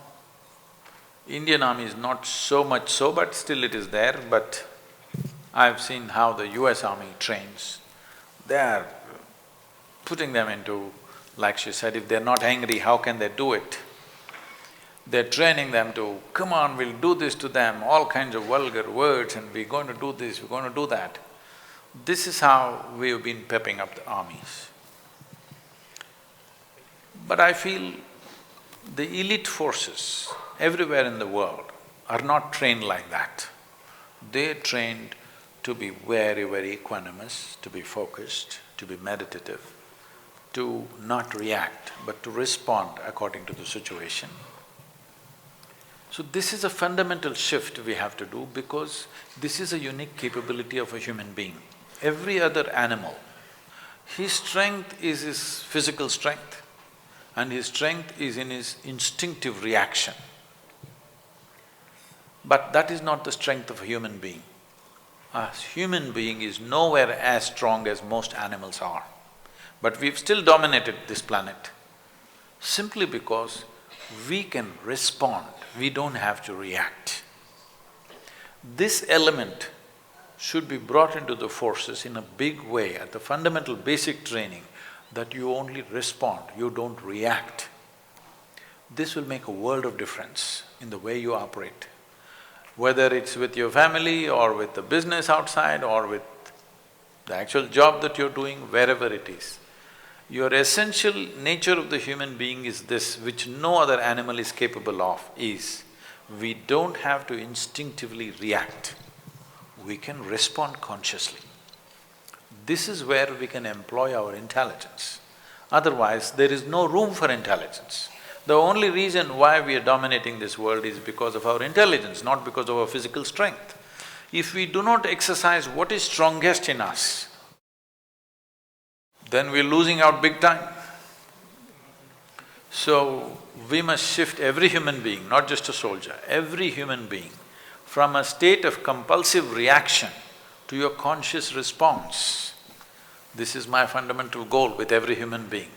Indian Army is not so much so, but still it is there, but I've seen how the US Army trains. They are putting them into… like she said, if they're not angry, how can they do it? They're training them to, come on, we'll do this to them, all kinds of vulgar words, and we're going to do this, we're going to do that. This is how we've been pepping up the armies. But I feel the elite forces everywhere in the world are not trained like that. They're trained to be very, very equanimous, to be focused, to be meditative, to not react, but to respond according to the situation. So this is a fundamental shift we have to do, because this is a unique capability of a human being. Every other animal, his strength is his physical strength, and his strength is in his instinctive reaction. But that is not the strength of a human being. A human being is nowhere as strong as most animals are. But we've still dominated this planet simply because we can respond, we don't have to react. This element should be brought into the forces in a big way at the fundamental basic training, that you only respond, you don't react. This will make a world of difference in the way you operate. Whether it's with your family or with the business outside or with the actual job that you're doing, wherever it is. Your essential nature of the human being is this, which no other animal is capable of, is we don't have to instinctively react, we can respond consciously. This is where we can employ our intelligence. Otherwise, there is no room for intelligence. The only reason why we are dominating this world is because of our intelligence, not because of our physical strength. If we do not exercise what is strongest in us, then we're losing out big time. So, we must shift every human being, not just a soldier, every human being, from a state of compulsive reaction to your conscious response. This is my fundamental goal with every human being.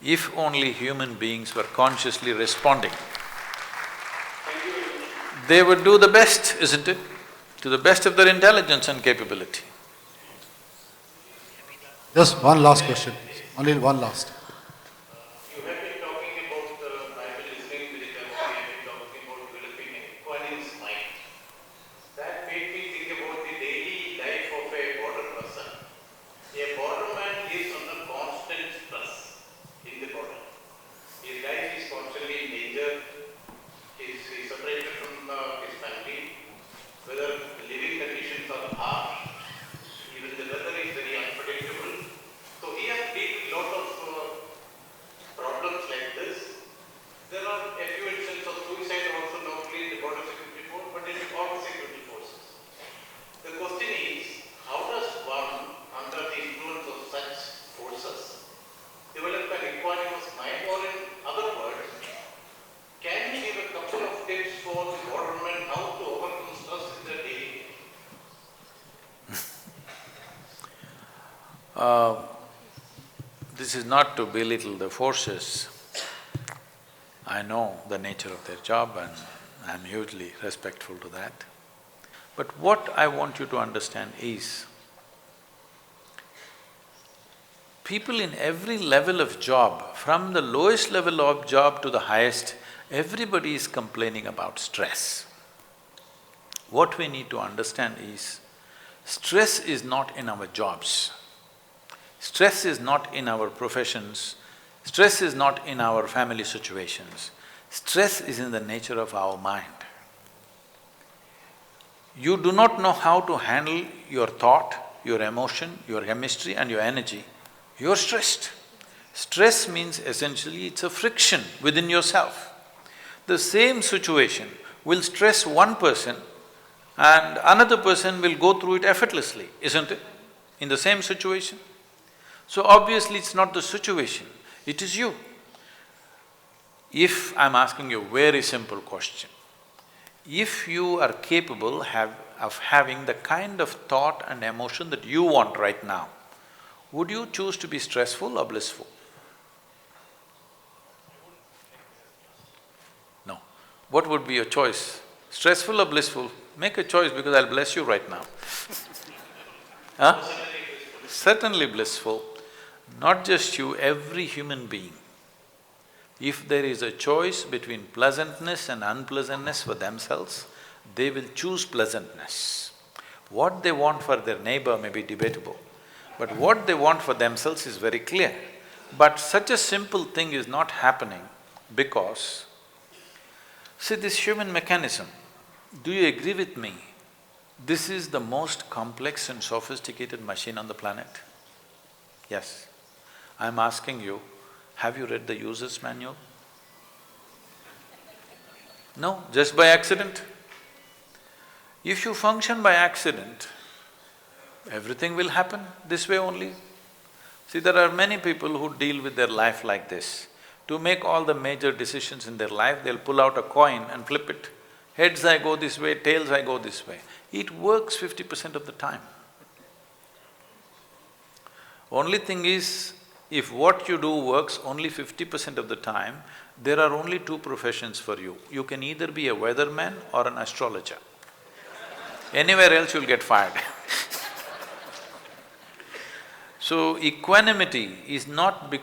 If only human beings were consciously responding, they would do the best, isn't it? To the best of their intelligence and capability. Just one last question, only one last. You have been talking about the Bible listening with the country, you have been talking about developing equanimous mind. That made me think about the daily life of a border person. A borderman lives under constant stress in the border. His life is constantly in danger, he is separated from his family, whether the living conditions are harsh, even the weather is very unpredictable. So he has dealt with lot of problems like this. There are a few instances of suicide also not only in the border security force, but in all security forces. The question is, how does one, under the influence of such forces, develop an equanimous mind, or in other words, can you give a couple of tips for the borderman how to overcome stress in their daily life? This is not to belittle the forces. I know the nature of their job and I'm hugely respectful to that. But what I want you to understand is, people in every level of job, from the lowest level of job to the highest, everybody is complaining about stress. What we need to understand is, stress is not in our jobs. Stress is not in our professions, stress is not in our family situations, stress is in the nature of our mind. You do not know how to handle your thought, your emotion, your chemistry and your energy, you're stressed. Stress means essentially it's a friction within yourself. The same situation will stress one person and another person will go through it effortlessly, isn't it? In the same situation. So obviously it's not the situation, it is you. If I'm asking you a very simple question, if you are capable of having the kind of thought and emotion that you want right now, would you choose to be stressful or blissful? No. What would be your choice? Stressful or blissful? Make a choice because I'll bless you right now. Huh? Certainly blissful. Not just you, every human being. If there is a choice between pleasantness and unpleasantness for themselves, they will choose pleasantness. What they want for their neighbor may be debatable, but what they want for themselves is very clear. But such a simple thing is not happening because, see, this human mechanism, do you agree with me? This is the most complex and sophisticated machine on the planet. Yes. I'm asking you, have you read the user's manual? No, just by accident. If you function by accident, everything will happen this way only. See, there are many people who deal with their life like this. To make all the major decisions in their life, they'll pull out a coin and flip it. Heads I go this way, tails I go this way. It works 50% of the time. Only thing is, if what you do works only 50% of the time, there are only two professions for you. You can either be a weatherman or an astrologer. Anywhere else you'll get fired. So equanimity is not…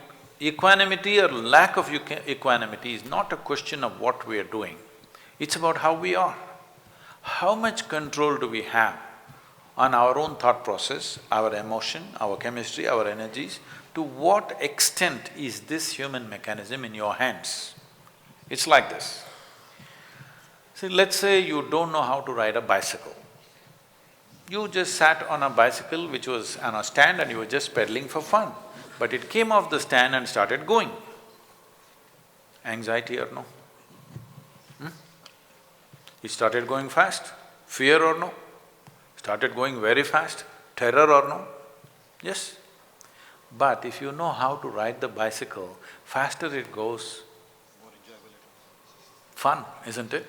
equanimity or lack of equanimity is not a question of what we are doing, it's about how we are. How much control do we have on our own thought process, our emotion, our chemistry, our energies? To what extent is this human mechanism in your hands? It's like this. See, let's say you don't know how to ride a bicycle. You just sat on a bicycle which was on a stand and you were just pedaling for fun, but it came off the stand and started going. Anxiety or no? It started going fast. Fear or no? Started going very fast. Terror or no? Yes. But if you know how to ride the bicycle, faster it goes, fun, isn't it?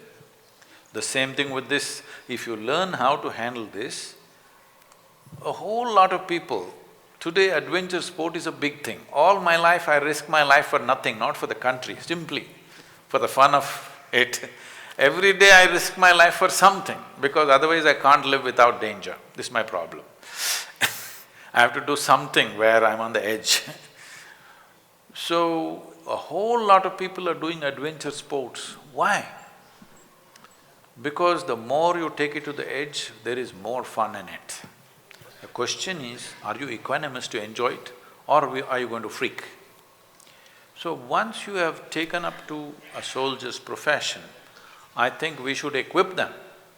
The same thing with this, if you learn how to handle this, a whole lot of people… Today adventure sport is a big thing. All my life I risk my life for nothing, not for the country, simply for the fun of it. Every day I risk my life for something, because otherwise I can't live without danger. This is my problem. I have to do something where I'm on the edge. So, a whole lot of people are doing adventure sports. Why? Because the more you take it to the edge, there is more fun in it. The question is, are you equanimous to enjoy it, or are you going to freak? So once you have taken up to a soldier's profession, I think we should equip them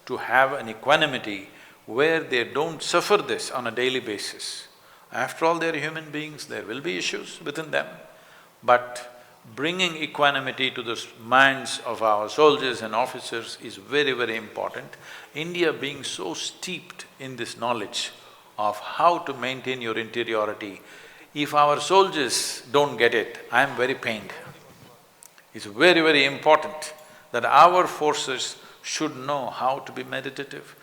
to have an equanimity where they don't suffer this on a daily basis. After all, they're human beings, there will be issues within them, but bringing equanimity to the minds of our soldiers and officers is very, very important. India being so steeped in this knowledge of how to maintain your interiority, if our soldiers don't get it, I am very pained. It's very, very important that our forces should know how to be meditative.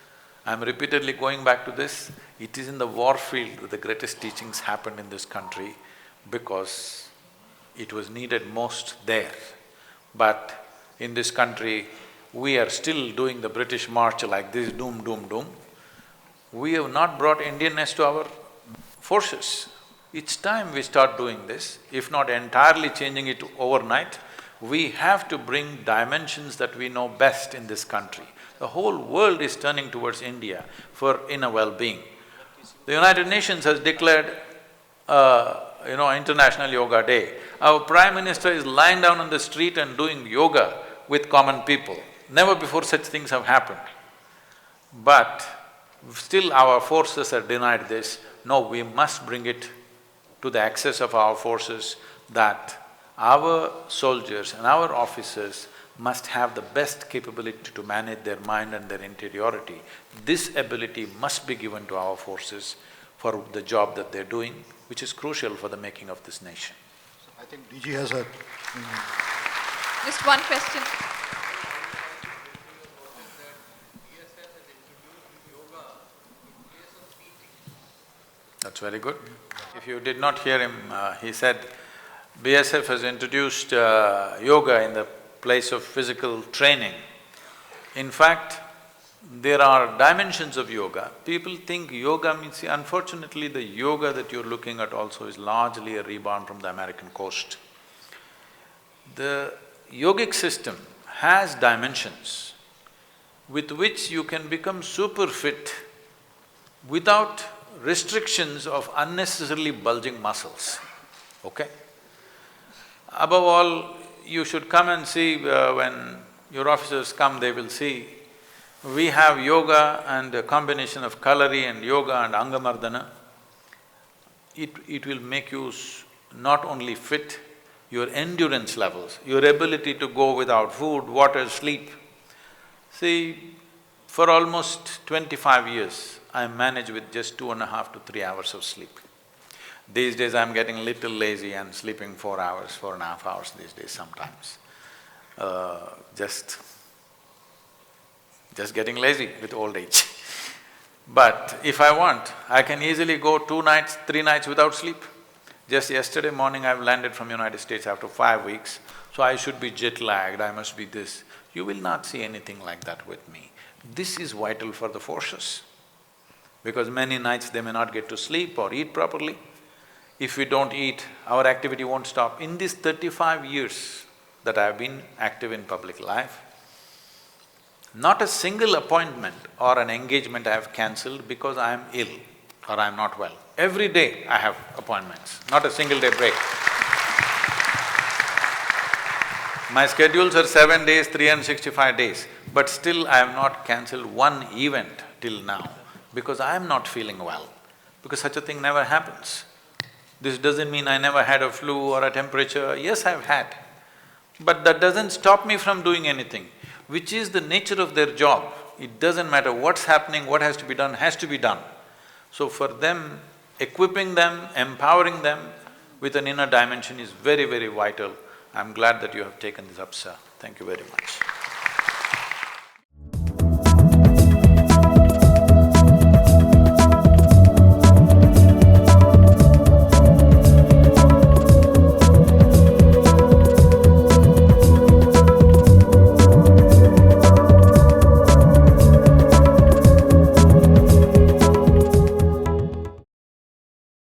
I'm repeatedly going back to this. It is in the war field that the greatest teachings happened in this country, because it was needed most there. But in this country, we are still doing the British march like this, doom, doom, doom. We have not brought Indianness to our forces. It's time we start doing this, if not entirely changing it overnight. We have to bring dimensions that we know best in this country. The whole world is turning towards India for inner well-being. The United Nations has declared International Yoga Day. Our Prime Minister is lying down on the street and doing yoga with common people. Never before such things have happened. But still our forces are denied this. No, we must bring it to the access of our forces that our soldiers and our officers must have the best capability to manage their mind and their interiority. This ability must be given to our forces for the job that they're doing, which is crucial for the making of this nation. I think DG has a… Just one question. That's very good. If you did not hear him, he said BSF has introduced yoga in the place of physical training. In fact, there are dimensions of yoga. People think yoga means… See, unfortunately, the yoga that you're looking at also is largely a rebound from the American coast. The yogic system has dimensions with which you can become super fit without restrictions of unnecessarily bulging muscles, okay? Above all, you should come and see, when your officers come, they will see, we have yoga and a combination of Kalari and yoga and Angamardana. It will make you not only fit, your endurance levels, your ability to go without food, water, sleep. See, for almost 25 years, I manage with just 2.5 to 3 hours of sleep. These days I'm getting little lazy and sleeping 4 hours, 4.5 hours these days sometimes. Just getting lazy with old age. But if I want, I can easily go 2 nights, 3 nights without sleep. Just yesterday morning I've landed from United States after 5 weeks, so I should be jet-lagged, I must be this. You will not see anything like that with me. This is vital for the forces, because many nights they may not get to sleep or eat properly. If we don't eat, our activity won't stop. In these 35 years that I've been active in public life, not a single appointment or an engagement I have cancelled because I am ill or I am not well. Every day I have appointments, not a single day break. My schedules are 7 days, 365 days, but still I have not cancelled one event till now because I am not feeling well, because such a thing never happens. This doesn't mean I never had a flu or a temperature. Yes, I've had, but that doesn't stop me from doing anything, which is the nature of their job. It doesn't matter what's happening, what has to be done. So for them, equipping them, empowering them with an inner dimension is very, very vital. I'm glad that you have taken this up, sir. Thank you very much.